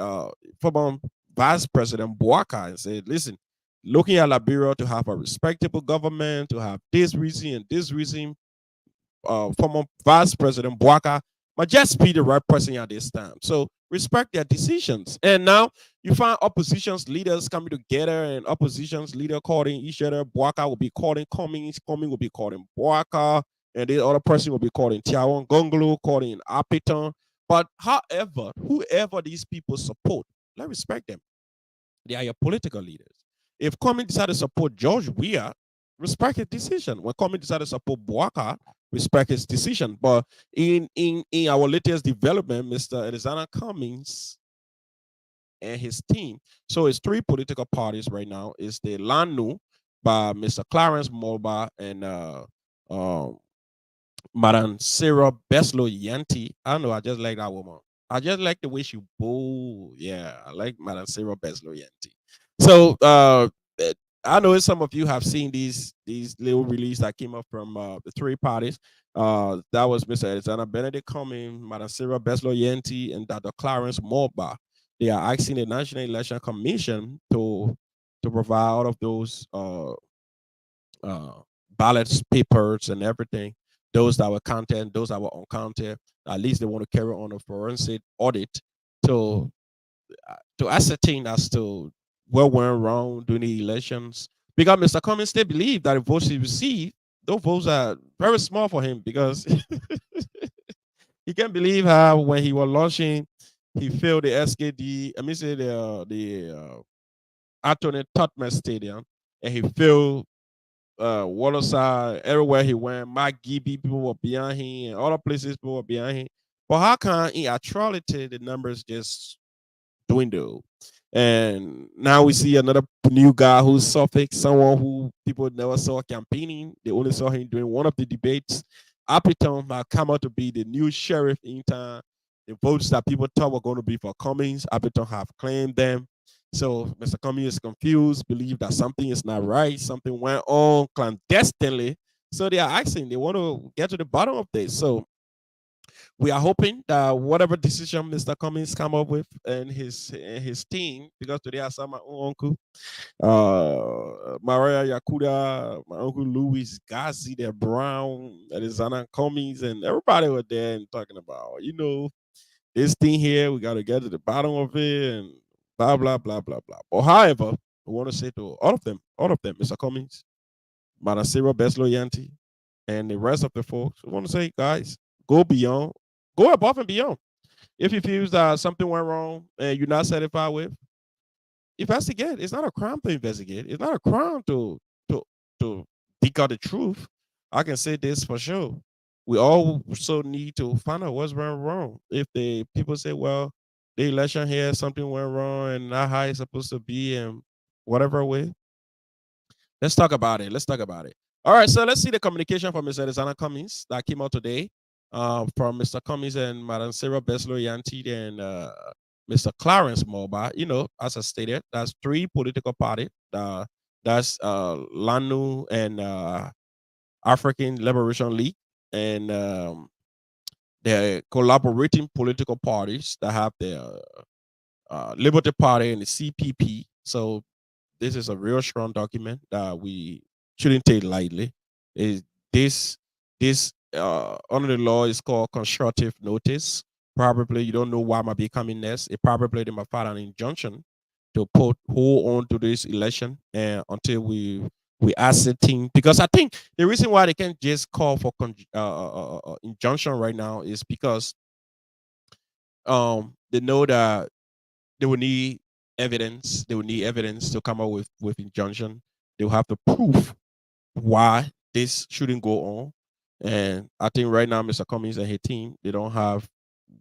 S1: former Vice President Boaka and say, listen, looking at Liberia to have a respectable government, to have this reason, former Vice President Boaka might just be the right person at this time. So respect their decisions. And now you find oppositions leaders coming together and oppositions leader calling each other. Boaka will be calling Cummings, Cummings will be calling Boaka, and the other person will be calling Tiawan Gongolo, calling Apiton. But however, whoever these people support, let's respect them. They are your political leaders. If Cummings decided to support George Weah, respect his decision. When Cummings decided to support Boaka, respect his decision. But in our latest development, Mr. Alexander Cummings and his team. So it's three political parties right now. It's the LANU by Mr. Clarence Moba and Madam Sarah Beslow Yanti. I don't know, I just like that woman. I just like the way she bold. Yeah, I like Madam Sarah Beslow Yanti. So I know some of you have seen these little release that came up from the three parties. That was Mr. Alexander Benedict Cummings, Madam Sarah Beslow Yanti, and Dr. Clarence Moba. They are asking the National Election Commission to provide all of those uh, ballots, papers, and everything. Those that were counted, those that were uncounted. At least they want to carry on a forensic audit to ascertain as to what went wrong during the elections. Because Mr. Cummings still believe that the votes he received, those votes are very small for him because he can't believe how when he was launching, he failed the SKD. I mean, say the Anthony Totman Stadium, and he failed Waterside, everywhere he went, Mike Gibby, people were behind him, and other places people were behind him. But how come in actuality the numbers just dwindle? And now we see another new guy who's Suffolk, someone who people never saw campaigning. They only saw him during one of the debates. Apiton might come out to be the new sheriff in town. The votes that people thought were going to be for Cummings, Apiton have claimed them. So Mr. Cummings is confused, believe that something is not right, something went on clandestinely. So they are asking, they want to get to the bottom of this. So we are hoping that whatever decision Mr. Cummings come up with and his team, because today I saw my own uncle, Maria Yakuda, my uncle Louis Gazi, the Brown, Alexander Cummings, and everybody were there and talking about, this thing here, we got to get to the bottom of it and blah, blah, blah, blah, blah. But however, we want to say to all of them, Mr. Cummings, Madam Sarah Beslow Yanti, and the rest of the folks, we want to say, guys, go beyond, go above and beyond. If you feel that something went wrong and you're not satisfied with, investigate. It's not a crime to investigate. It's not a crime to dig out the truth. I can say this for sure. We also need to find out what's went wrong. If the people say, well, the election here, something went wrong and not how it's supposed to be, and whatever way, let's talk about it. Let's talk about it. All right, so let's see the communication from Mr. Alexander Cummings that came out today from Mr. Cummings and Madam Sarah Beslow Yanti and Mr. Clarence Moba. You know, as I stated, that's three political parties. That's LANU and African Liberation League, and they're collaborating political parties that have the Liberty Party and the CPP. So this is a real strong document that we shouldn't take lightly. Is this under the law is called constructive notice. Probably you don't know why might be coming next. It probably they might file an injunction to put hold on to this election and until we ascertain, because I think the reason why they can't just call for injunction right now is because they know that they will need evidence. They will need evidence to come up with injunction. They will have to prove why this shouldn't go on. And I think right now, Mr. Cummings and his team, they don't have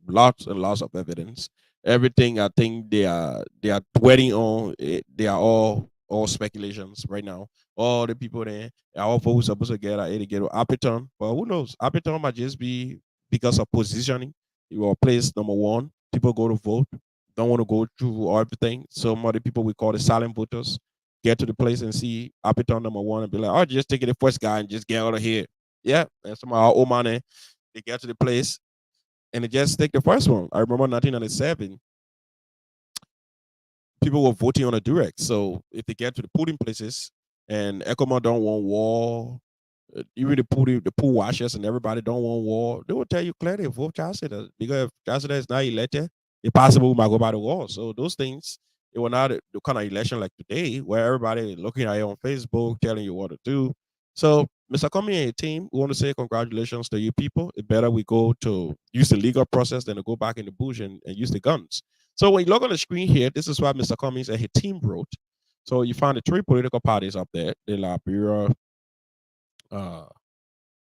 S1: lots and lots of evidence. Everything I think they are dwelling on, they are all speculations right now. All the people there, all folks supposed to get Appleton, but who knows? Appleton might just be because of positioning. You are place number one. People go to vote, don't want to go through everything. Some other people we call the silent voters get to the place and see Appleton number one and be like, oh, just take it the first guy and just get out of here. Yeah, and some of our old money, they get to the place and they just take the first one. I remember 1997, people were voting on a direct. So if they get to the polling places and ECOMA don't want war, even the pool washers and everybody don't want war, they will tell you clearly vote Chancellor, because if Chancellor is not elected, it's possible we might go by the wall. So those things, it will not the kind of election like today where everybody looking at you on Facebook telling you what to do. So Mr. Comey and your team, we want to say congratulations to you people. It's better we go to use the legal process than to go back in the bush and use the guns. So when you look on the screen here, this is what Mr. Cummings and his team wrote. So you find the three political parties up there, the Liberia. Uh,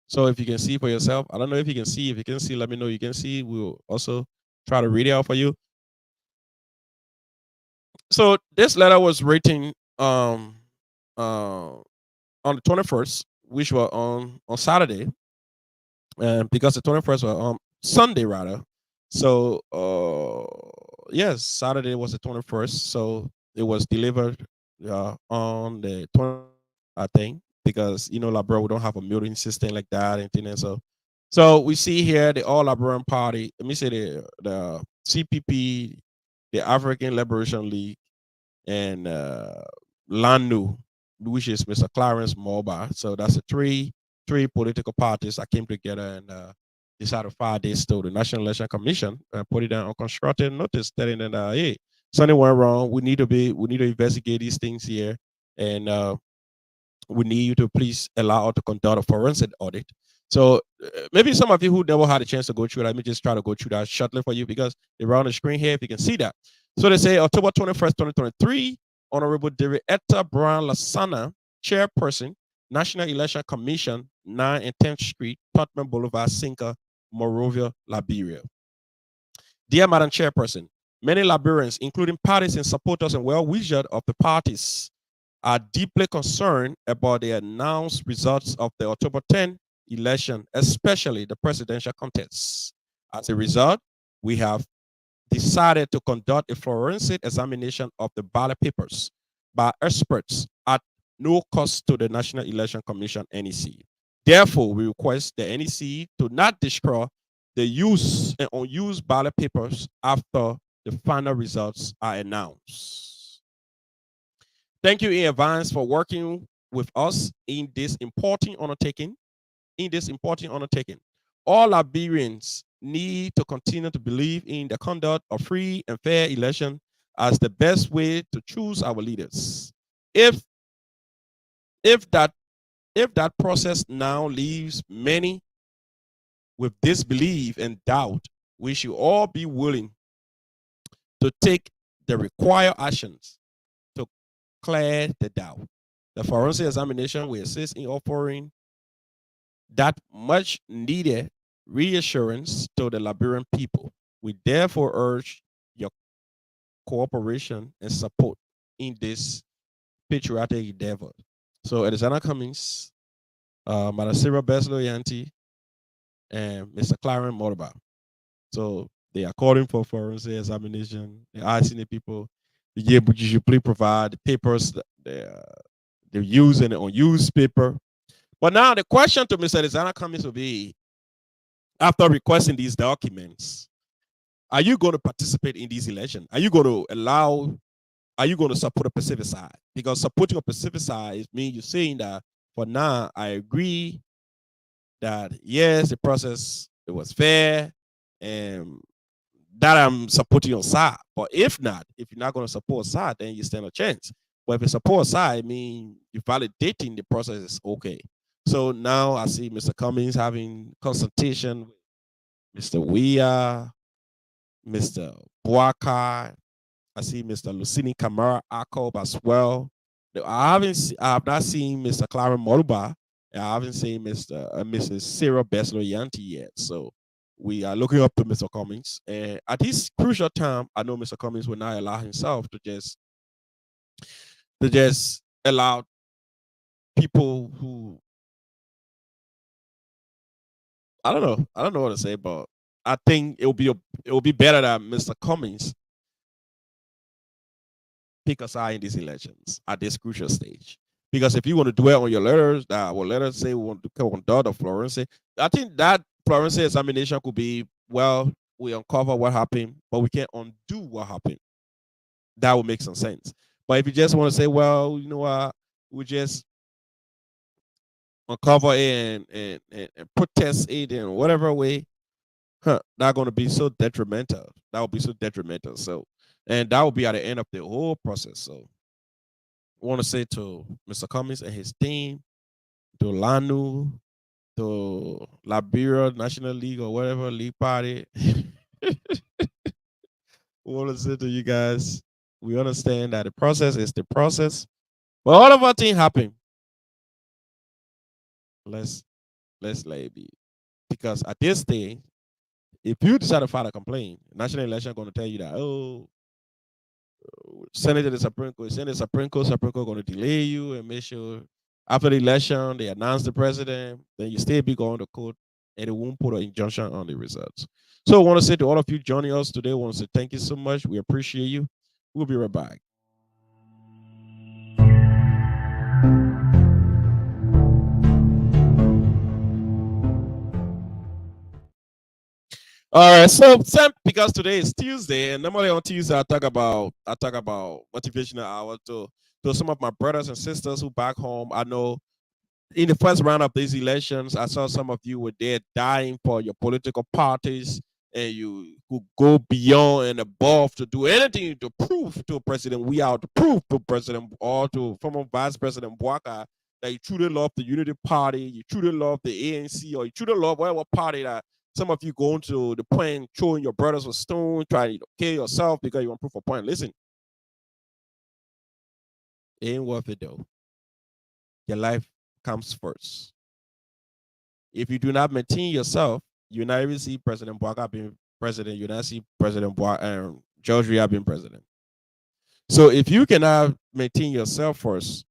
S1: so if you can see for yourself, I don't know if you can see. If you can see, let me know. You can see. We'll also try to read it out for you. So this letter was written on the 21st, which was on Saturday, and because the 21st was Sunday rather. So yes, Saturday was the 21st. So it was delivered on the 20th, I think, because like bro, we don't have a muting system like that and things. And so we see here the All Liberian Party. Let me say the CPP, the African Liberation League, and LANU, which is Mr. Clarence Moba. So that's the three political parties that came together and decided to file this to the National Election Commission and put it down on constructive notice, telling them that hey, something went wrong. We need to investigate these things here, and we need you to please allow us to conduct a forensic audit. So maybe some of you who never had a chance to go through that, let me just try to go through that shortly for you because they're on the screen here if you can see that. So they say October 21st, 2023, Honorable David Etta Brown Lasana, Chairperson, National Election Commission, 9 and 10th Street, Tottenham Boulevard, Cinca, Monrovia, Liberia. Dear Madam Chairperson, many Liberians, including parties and supporters and well-wishers of the parties, are deeply concerned about the announced results of the October 10 election, especially the presidential contest. As a result, we have decided to conduct a forensic examination of the ballot papers by experts at no cost to the National Election Commission, NEC. Therefore, we request the NEC to not destroy the use and unused ballot papers after the final results are announced. Thank you in advance for working with us in this important undertaking. All Liberians need to continue to believe in the conduct of free and fair election as the best way to choose our leaders. If that process now leaves many with disbelief and doubt, we should all be willing to take the required actions to clear the doubt. The forensic examination will assist in offering that much needed reassurance to the Liberian people. We therefore urge your cooperation and support in this patriotic endeavor. So Alexander Cummings, Madam Sarah Beslow Yanti, and Mr. Clarence Morba. So they are calling for forensic examination. They're asking the people, yeah, but you should please provide the papers that they're using unused paper. But now the question to Mr. Alexander Cummings will be, after requesting these documents, are you going to participate in this election? Are you going to allow, are you going to support a Pacific side? Because supporting a Pacific side means you're saying that for now, I agree that yes, the process it was fair and that I'm supporting your side. But if not, if you're not going to support a side, then you stand a chance. But if you support a side, I mean, you're validating the process is okay. So now I see Mr. Cummings having consultation with Mr. Weah, Mr. Boakai. I see Mr. Lucini Kamara Akob as well. I have not seen Mr. Clarence Moluba. I haven't seen Mrs. Sarah Beslo Yanti yet. So we are looking up to Mr. Cummings. And at this crucial time, I know Mr. Cummings will not allow himself to just allow people who I don't know what to say, but I think it will be better that Mr. Cummings pick a side in these elections at this crucial stage. Because if you want to dwell on your letters, that well, let us say we want to conduct a Florence, I think that Florence examination could be, well, we uncover what happened, but we can't undo what happened. That would make some sense. But if you just want to say, well, you know what, we just uncover it and protest it in whatever way, not going to be so detrimental. That would be so detrimental. So, and that will be at the end of the whole process. So, I want to say to Mr. Cummings and his team, to Lanu, to Liberia National League or whatever league party. We want to say to you guys, we understand that the process is the process, but all of our things happen. Let's let it be, because at this stage, if you decide to file a complaint, national election going to tell you that, oh, send it to the Supreme Court. Send it to the Supreme Court going to delay you and make sure after the election they announce the president, then you still be going to court and it won't put an injunction on the results. So I want to say to all of you joining us today, I want to say thank you so much. We appreciate you. We'll be right back. All right, so Sam, because today is Tuesday, and normally on Tuesday I talk about motivational hour to some of my brothers and sisters who back home. I know in the first round of these elections, I saw some of you were there dying for your political parties, and you could go beyond and above to do anything to prove to President We are to prove to President or to former Vice President Bwaka that you truly love the Unity Party, you truly love the ANC, or you truly love whatever party that some of you going to the point throwing your brothers with stone, trying to kill yourself because you want proof of point. Listen, it ain't worth it though. Your life comes first. If you do not maintain yourself, you not even see President Bwaka being president. You not see President George Weah being president. So if you cannot maintain yourself first,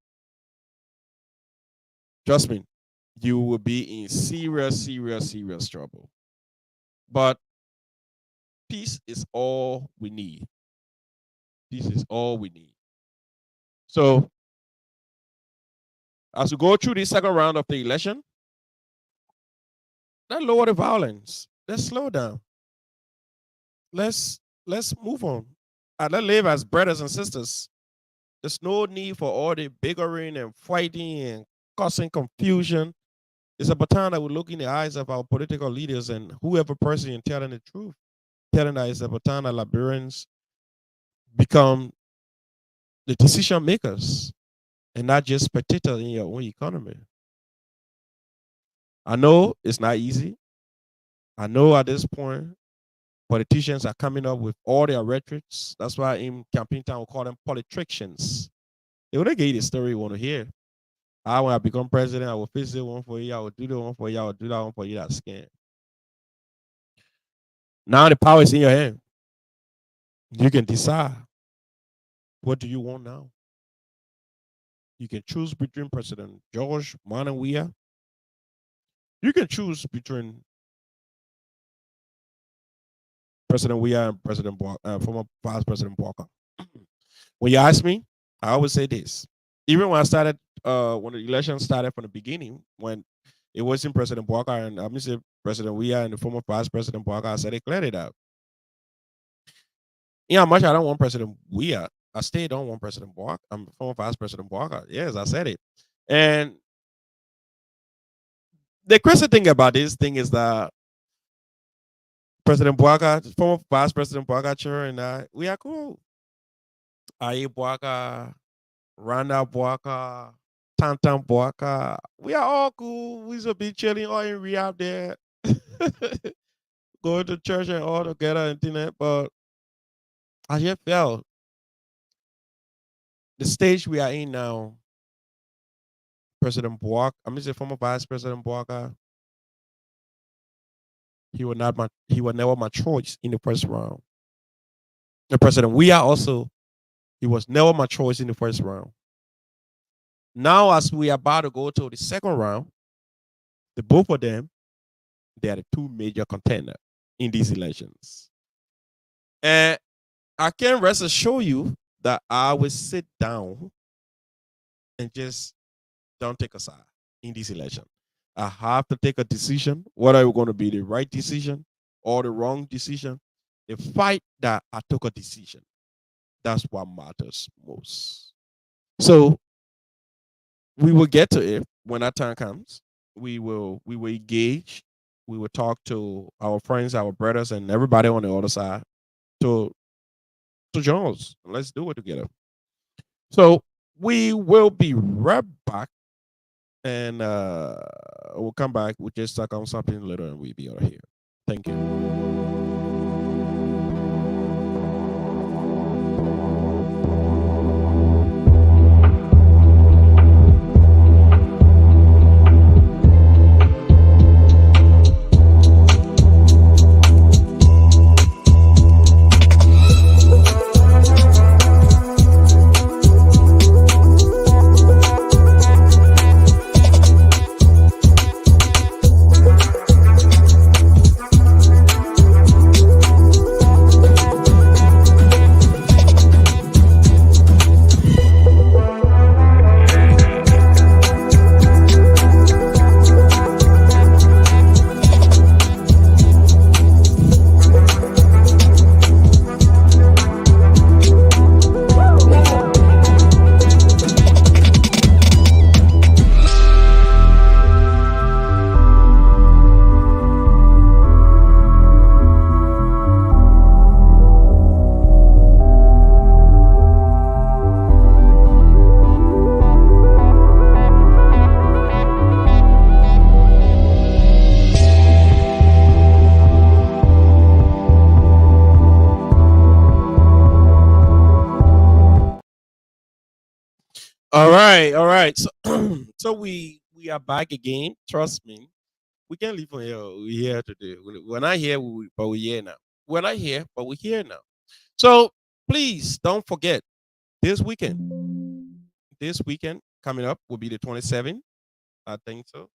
S1: trust me, you will be in serious trouble. But peace is all we need. Peace is all we need. So as we go through the second round of the election, let's lower the violence. Let's slow down. Let's move on. And let's live as brothers and sisters. There's no need for all the bickering and fighting and causing confusion. It's about time that we look in the eyes of our political leaders and whoever person and telling the truth. Telling that it's about time that Liberians become the decision makers and not just spectators in your own economy. I know it's not easy. I know at this point, politicians are coming up with all their rhetorics. That's why in campaign time we call them politicians. They want to get you the story you want to hear. when I become president, I will fix this one for you. I will do the one for you. I will do that one for you. That scam. Now the power is in your hand. You can decide what do you want now. You can choose between President George Manawia. You can choose between President Weah and former Vice President Walker. When you ask me, I always say this. Even when I started, when the election started from the beginning, when it wasn't President Walker and I'm say President Weah and the former Vice President Walker, I said they cleared it out. Yeah, much I don't want President Weah. I still don't want President Walker. I'm former Vice President Walker. Yes, I said it. And the crazy thing about this thing is that President Boaga, former Vice President Boaga, and I, we are cool. Aye Boaga, Randa Boaga, Tantan Boaga, we are all cool. We should be chilling all in rehab there, going to church and all together and thing that. But I just felt the stage we are in now, President Boaga, I mean, the former Vice President Boaga, he was never my choice in the first round. The President, we are also, he was never my choice in the first round. Now, as we are about to go to the second round, the both of them, they are the two major contenders in these elections. And I can rest assure you that I will sit down and just don't take a side in this election. I have to take a decision, whether it's going to be the right decision or the wrong decision. The fight that I took a decision, that's what matters most. So we will get to it when that time comes. We will engage. We will talk to our friends, our brothers, and everybody on the other side to join us. Let's do it together. So we will be right back, and we'll come back. We'll just talk on something later, and we'll be out of here. Thank you. All right. So, so we are back again. Trust me, we can't leave from here. We're here today. We're not here, but we're here now. We're not here, but we're here now. So please don't forget this weekend. This weekend coming up will be the 27th. I think so.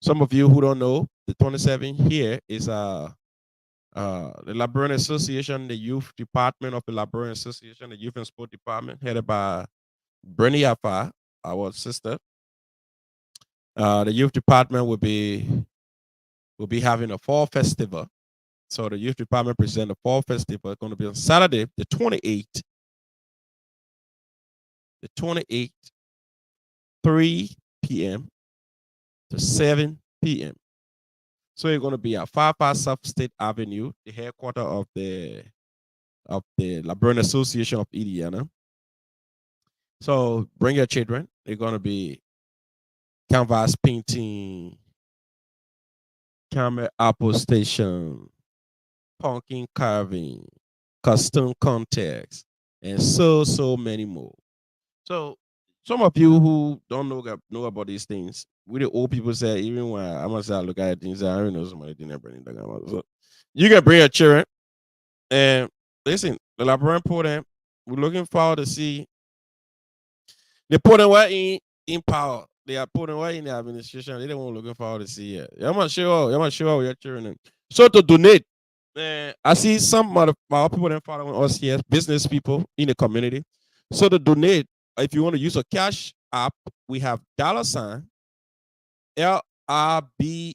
S1: Some of you who don't know, the 27th here is the Liberian Association, the youth department of the Liberian Association, the youth and sport department, headed by Bernie Afa, our sister. The youth department will be having a fall festival. So the youth department present a fall festival. It's going to be on Saturday, the 28th. The 28th, 3 p.m. to 7 p.m. So you're going to be at 55 South State Avenue, the headquarters of the Liberian Association of Indiana. So bring your children. They're going to be canvas painting, camera apple station, pumpkin carving, custom contacts, and so many more. So some of you who don't know about these things, we the old people say, even when I must say I look at things, I don't know somebody didn't bring that. So you can bring your children and listen, the librarian put them. We're looking forward to see they put them right in power. They are putting right in the administration. They don't looking forward to see it. You must show up. You must show up with your children. So to donate, I see some of our people that following us here, business people in the community. So to donate, if you want to use a cash app, we have $ LRBERANASORND. LRBERANASSORND.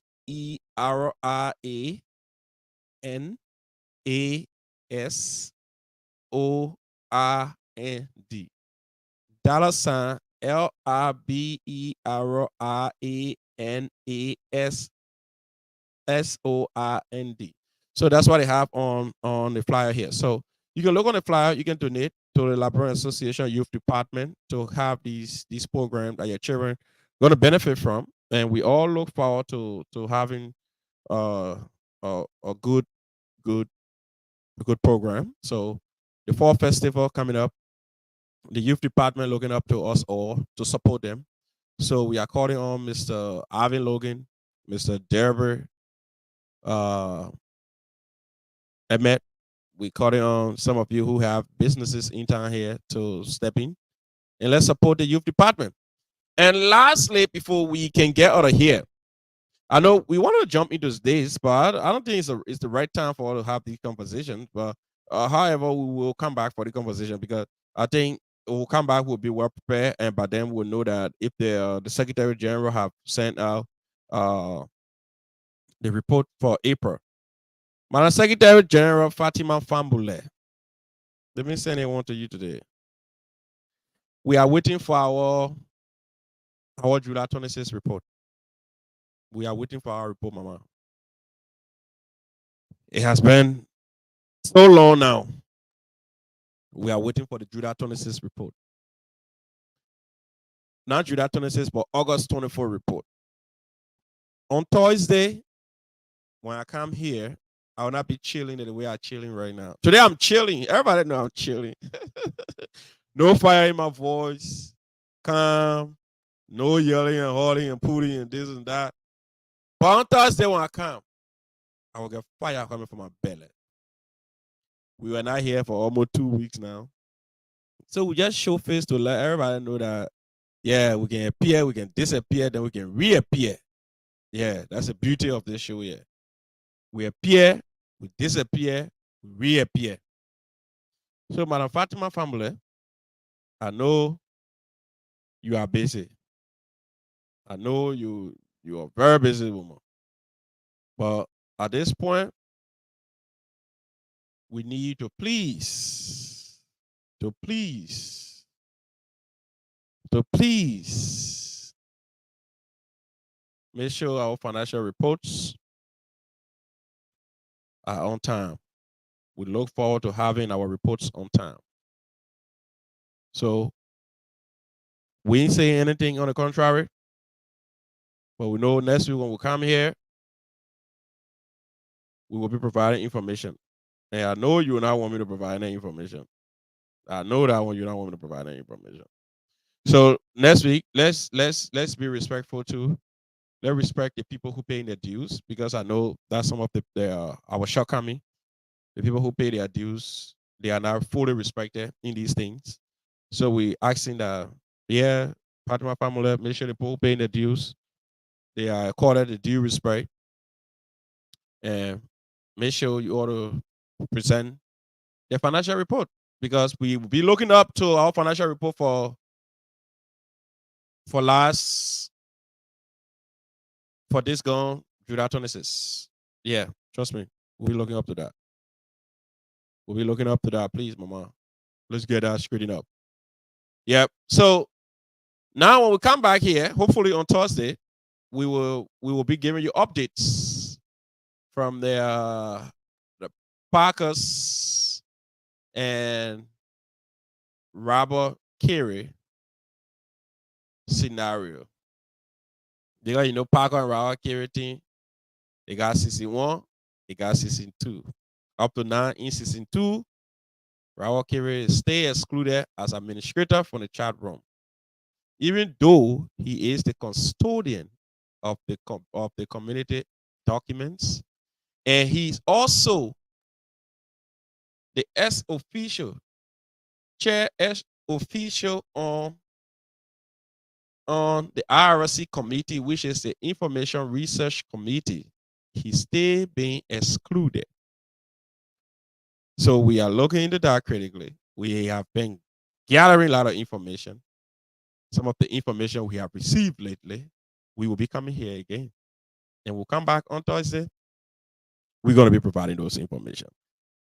S1: So that's what they have on the flyer here. So you can look on the flyer. You can donate to the Librarian Association Youth Department to have these programs that your children going to benefit from, and we all look forward to having uh, a good good program. So the fall festival coming up, the youth department looking up to us all to support them. So we are calling on Mr. Ivan Logan, Mr. Derber, uh, Emmett. We calling on some of you who have businesses in town here to step in and let's support the youth department. And lastly, before we can get out of here, I know we want to jump into this, but I don't think it's the right time for us to have these conversations. But however, we will come back for the conversation because I think we'll come back. We'll be well prepared, and by then we'll know that if the Secretary General have sent out uh, the report for April. Madam Secretary General Fatima Fambule, let me send one to you today. We are waiting for our July 26th report. We are waiting for our report, Mama. It has been so long now. We are waiting for the July 26th report. Not July 26th, but August 24th report. On Thursday, when I come here, I will not be chilling the way I'm chilling right now. Today I'm chilling. Everybody know I'm chilling. No fire in my voice. Calm. No yelling and holding and putting and this and that. But on Thursday when I come, I will get fire coming from my belly. We were not here for almost 2 weeks now. So we just show face to let everybody know that, yeah, we can appear, we can disappear, then we can reappear. Yeah, that's the beauty of this show here. We appear, we disappear, we reappear. So, Madam Fatima family, I know you are busy. I know you are very busy woman. But at this point, we need to please, to please, to please make sure our financial reports are on time. We look forward to having our reports on time. So we ain't saying anything on the contrary, but we know next week when we come here, we will be providing information. And I know you not want me to provide any information. I know that one you don't want me to provide any information. So next week, let's be respectful too. Let's respect the people who paying their dues because I know that's some of our shortcoming. The people who pay their dues, they are not fully respected in these things. So we asking that, yeah, part of my family, make sure the people who paying their dues, they are accorded the due respect, and make sure you ought to present their financial report because we will be looking up to our financial report for last for this gone July 26. Yeah, trust me, we'll be looking up to that. We'll be looking up to that, please, Mama. Let's get that straightened up. Yep. So now when we come back here, hopefully on Thursday, we will be giving you updates from the Parkers and Robert Carey scenario. Because Parker and Robert Carey team, they got season 1, they got season 2. Up to now in season 2, Robert Carey stay excluded as administrator from the chat room. even though he is the custodian of the community documents, and he's also the S official chair S official on the IRC committee, which is the Information Research Committee. He's still being excluded. So we are looking into that critically. We have been gathering a lot of information. Some of the information we have received lately, we will be coming here again. And we'll come back on Thursday. We're going to be providing those information.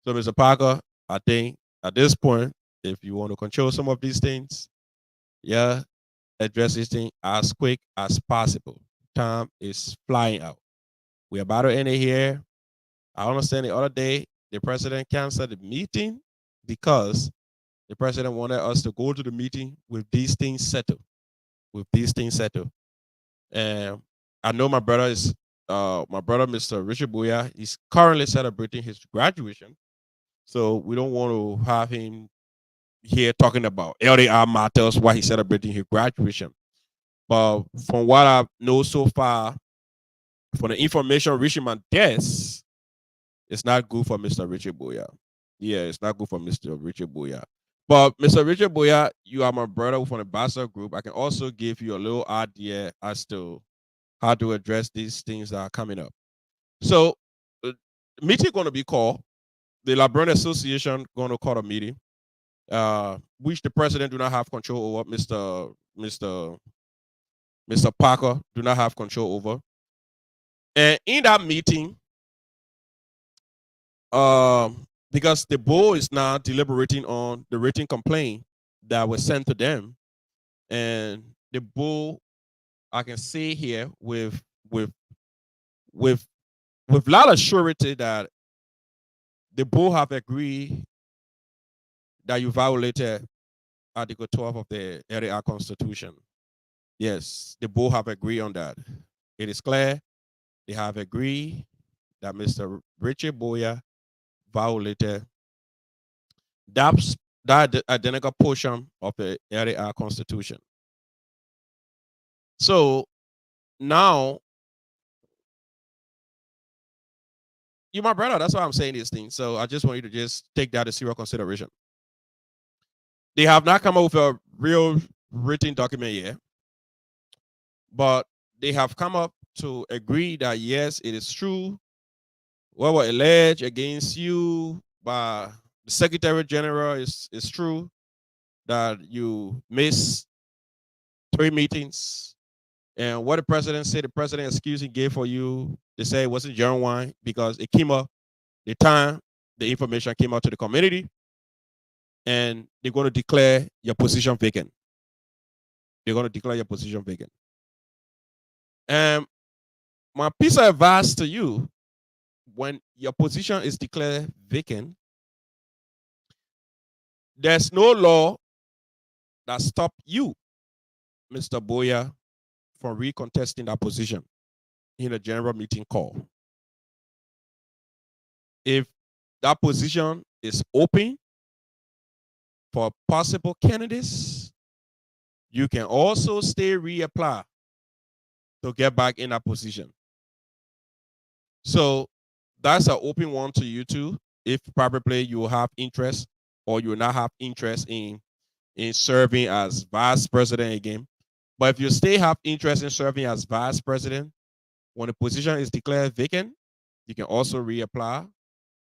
S1: So, Mr. Parker, I think at this point, if you want to control some of these things, yeah, address this thing as quick as possible. Time is flying out. We're about to end it here. I understand the other day the president canceled the meeting because the president wanted us to go to the meeting with these things settled. With these things settled. And I know my brother, Mr. Richard Boya, he's currently celebrating his graduation. So we don't want to have him here talking about LDR matters while he's celebrating his graduation. But from what I know so far, from the information reaching my desk, it's not good for Mr. Richard Boya. Yeah, it's not good for Mr. Richard Boya. But Mr. Richard Boya, you are my brother from the Bassa group. I can also give you a little idea as to how to address these things that are coming up. So, meeting going to be called. The Librarian Association going to call a meeting, which the president do not have control over. Mr. Parker do not have control over. And in that meeting, because the board is now deliberating on the written complaint that was sent to them, and the board, I can say here with with a lot of surety that the board have agreed that you violated Article 12 of the LDR Constitution. Yes, the board have agreed on that. It is clear they have agreed that Mr. Richard Boya violated that, that identical portion of the LDR Constitution. So now, you're my brother. That's why I'm saying these things. So I just want you to just take that as serious consideration. They have not come up with a real written document yet, but they have come up to agree that yes, it is true what was alleged against you by the Secretary General is true, that you missed 3 meetings. And what the president said, the president excuse he gave for you, they say it wasn't genuine because it came up the time the information came out to the community, and they're going to declare your position vacant. They're going to declare your position vacant. And my piece of advice to you, when your position is declared vacant, there's no law that stop you, Mr. Boya, from recontesting that position in a general meeting call. If that position is open for possible candidates, you can also stay reapply to get back in that position. So that's an open one to you too. If probably you will have interest or you will not have interest in serving as vice president again. But if you still have interest in serving as vice president, when the position is declared vacant, you can also reapply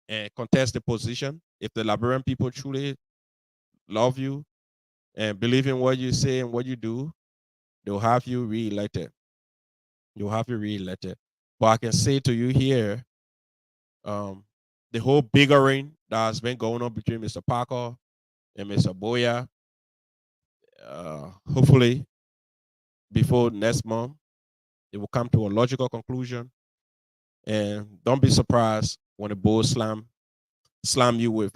S1: and contest the position. If the Liberian people truly love you and believe in what you say and what you do, they'll have you re-elected. You'll have you re-elected. But I can say to you here, the whole bickering that has been going on between Mr. Parker and Mr. Boya, hopefully before next month, it will come to a logical conclusion. And don't be surprised when the Bulls slam you with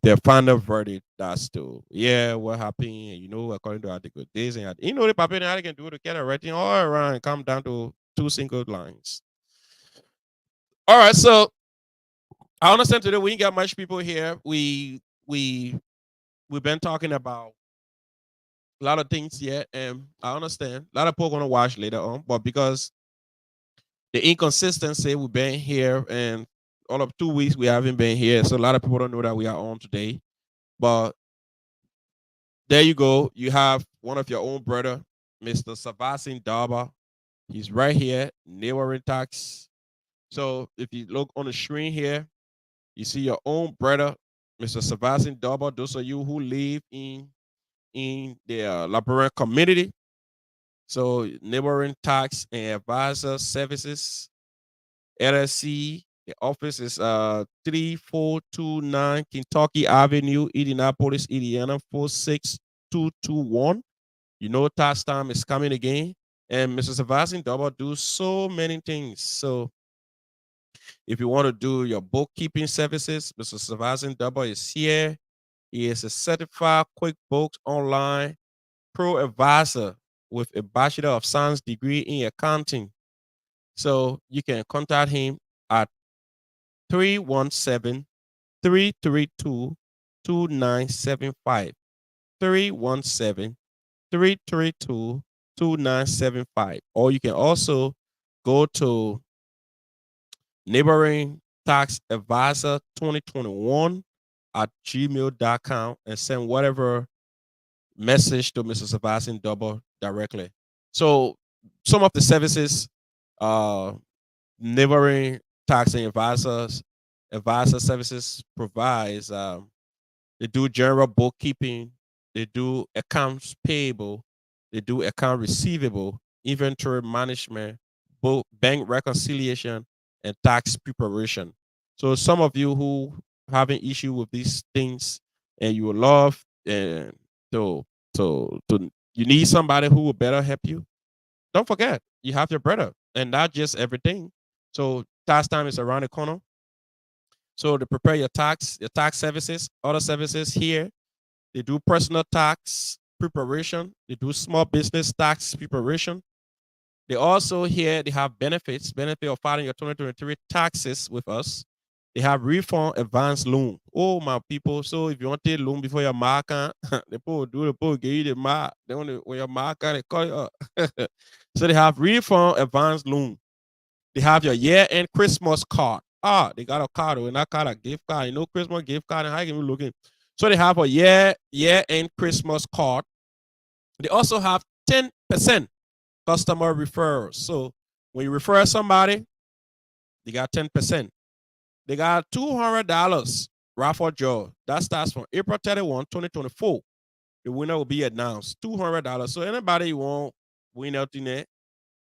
S1: their final verdict. That's to what happened. You know, according to Article this and you know the paper they can do to get a rating all around and come down to 2 single lines. All right, so I understand today we ain't got much people here. We've been talking about A lot of things here, and I understand. A lot of people gonna watch later on, but because the inconsistency, we've been here, and all of 2 weeks we haven't been here, so a lot of people don't know that we are on today. But there you go. You have one of your own brother, Mr. Savasin Daba. He's right here, neighboring tax. So if you look on the screen here, you see your own brother, Mr. Savasin Daba. Those of you who live in the Labrador community. So neighboring tax and advisor services, LLC. The office is 3429 Kentucky Avenue, Indianapolis, Indiana 46221. You know tax time is coming again. And Mr. Savasin Double do so many things. So if you want to do your bookkeeping services, Mr. Savasin Double is here. He is a certified QuickBooks Online Pro Advisor with a Bachelor of Science degree in accounting. So you can contact him at 317 332 2975. 317 332 2975. Or you can also go to neighboring tax advisor 2021 at gmail.com and send whatever message to Mr. Sebastian Double directly. So some of the services neighboring tax and advisor services provides they do general bookkeeping, they do accounts payable, they do account receivable, inventory management, bank reconciliation, and tax preparation. So some of you who have an issue with these things and you would love to you need somebody who will better help you, don't forget you have your brother and not just everything. So tax time is around the corner. So to prepare your tax services, other services here, they do personal tax preparation, they do small business tax preparation. They also here they have benefit of filing your 2023 taxes with us. They have refund advance loan. Oh my people! So if you want a loan before your marker, the people do the people give you the mark. Then when your marker they call you up. So they have refund advance loan. They have your year-end Christmas card. Ah, they got a card or not card, a gift card. You know, Christmas gift card. And how can we looking? So they have a year-end Christmas card. They also have 10% customer referrals. So when you refer somebody, they got 10%. They got $200 raffle draw. That starts from April 31, 2024. The winner will be announced. $200. So anybody you want win out in there,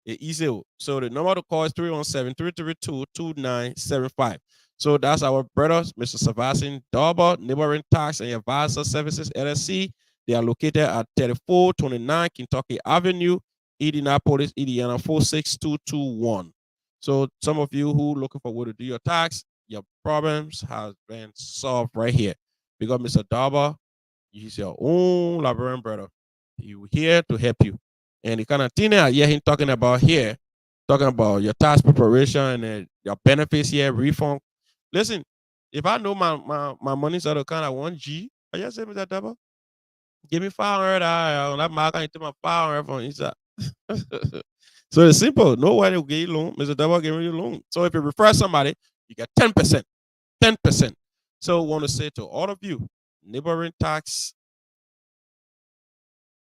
S1: it's easy. So the number to call is 317-332-2975. So that's our brothers, Mr. Sebastian Double, Neighboring Tax and Advisor Services LLC. They are located at 3429 Kentucky Avenue, Indianapolis, Indiana 46221. So some of you who looking for way to do your tax, your problems have been solved right here. Because Mr. Double, he's your own Liberian brother. He's here to help you. And the kind of thing I hear him talking about here, talking about your tax preparation and your benefits here, refund. Listen, if I know my money's out of account at 1G, I just say, Mr. Double, give me 500. That mark I take my 500 from inside. So it's simple. Nobody will give you loan. Mr. Double giving you a loan. So if you refer somebody, you get 10%. 10%. So I want to say to all of you, neighboring tax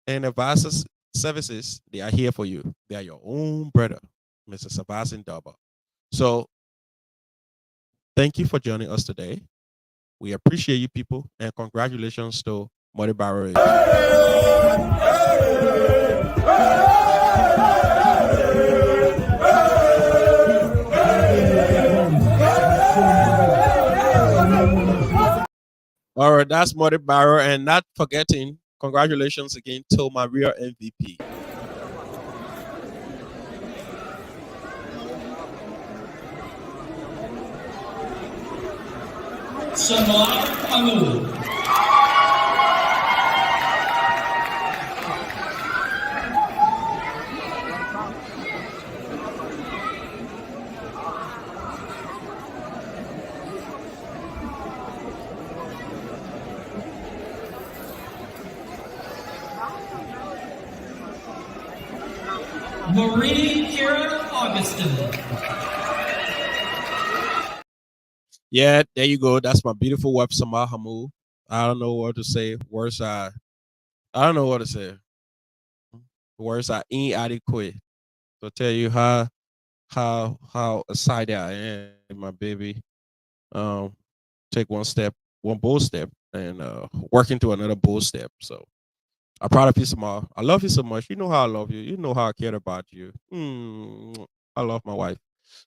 S1: and advisors services, they are here for you. They are your own brother, Mr. Sebastian Double. So thank you for joining us today. We appreciate you people and congratulations to Muddy Barrow. All right, that's Muddy Barrow, and not forgetting, congratulations again to my real MVP.
S2: Samar Pangu. Marie Kira Augustin.
S1: Yeah, there you go. That's my beautiful wife, Samar Hamu. I don't know what to say. Words are, I don't know what to say. Words are inadequate to tell you how excited I am, my baby. Um, take one step, one bold step, and work into another bold step. So I'm proud of you, Samar. I love you so much. You know how I love you. You know how I care about you. I love my wife.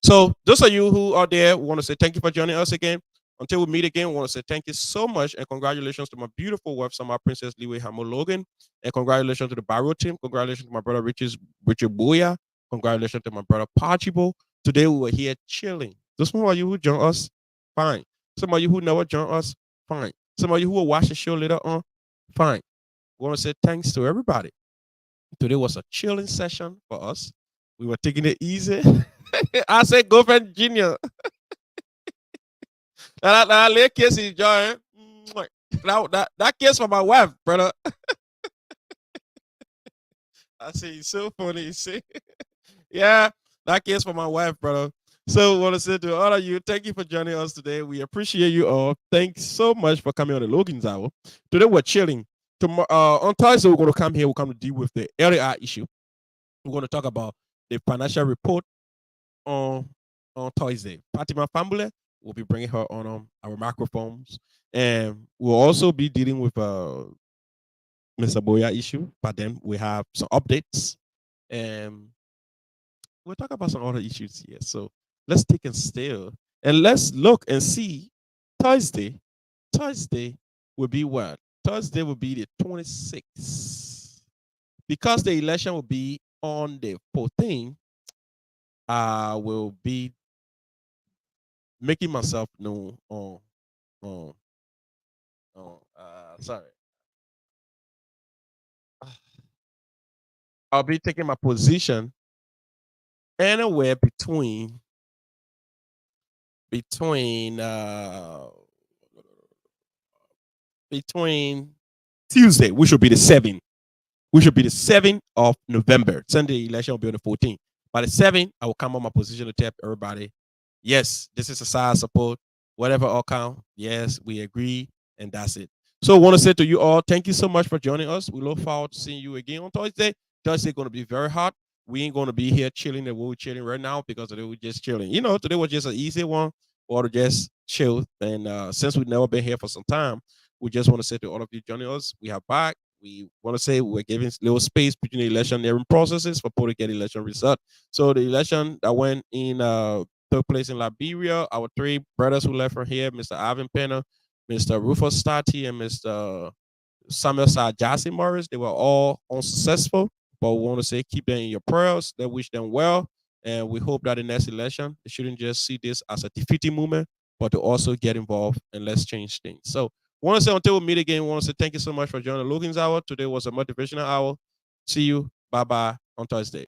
S1: So those of you who are there, we want to say thank you for joining us again. Until we meet again, we want to say thank you so much and congratulations to my beautiful wife, Samar Princess Liwe Hamo Logan. And congratulations to the Barrow team. Congratulations to my brother Richard Boya. Congratulations to my brother Pachibo. Today we were here chilling. Those of you who join us, fine. Some of you who never join us, fine. Some of you who will watch the show later on, fine. We want to say thanks to everybody. Today was a chilling session for us. We were taking it easy. I said, girlfriend Junior. That little kiss is joy. That kiss for my wife, brother. I say, it's so funny. You see? Yeah, that kiss for my wife, brother. So, I want to say to all of you, thank you for joining us today. We appreciate you all. Thanks so much for coming on the Logan's Hour. Today, we're chilling. Tomorrow, on Thursday, we're going to come here. We're going to deal with the LAR issue. We're going to talk about the financial report on Thursday. Fatima Fambule will be bringing her on our microphones, and we'll also be dealing with Mr. Boya issue. But then we have some updates, and we'll talk about some other issues here. So let's take and still, and let's look and see Thursday. Thursday will be what? Thursday will be the 26th. Because the election will be on the 14th, I will be making myself known on sorry. I'll be taking my position anywhere between between Tuesday, which will be the 7th. Which will be the 7th of November. Sunday election will be on the 14th. By the 7th, I will come on my position to tell everybody, yes, this is a side support, whatever outcome. Yes, we agree, and that's it. So I want to say to you all, thank you so much for joining us. We look forward to seeing you again on Thursday. Thursday going to be very hot. We ain't going to be here chilling the way we're chilling right now because today we're just chilling. You know, today was just an easy one or to just chill. And since we've never been here for some time, we just want to say to all of you joining us, we are back. We want to say we're giving little space between the electioneering processes for people to get election result. So the election that went in took place in Liberia. Our three brothers who left from here, Mr. Ivan Penner, Mr. Rufus Stati, and Mr. Samuel Sajasi Morris, they were all unsuccessful. But we want to say keep them in your prayers. They wish them well. And we hope that the next election, they shouldn't just see this as a defeating movement, but to also get involved and let's change things. So want to say until we meet again, want to say thank you so much for joining Logan's Hour. Today was a motivational hour. See you. Bye bye on Thursday.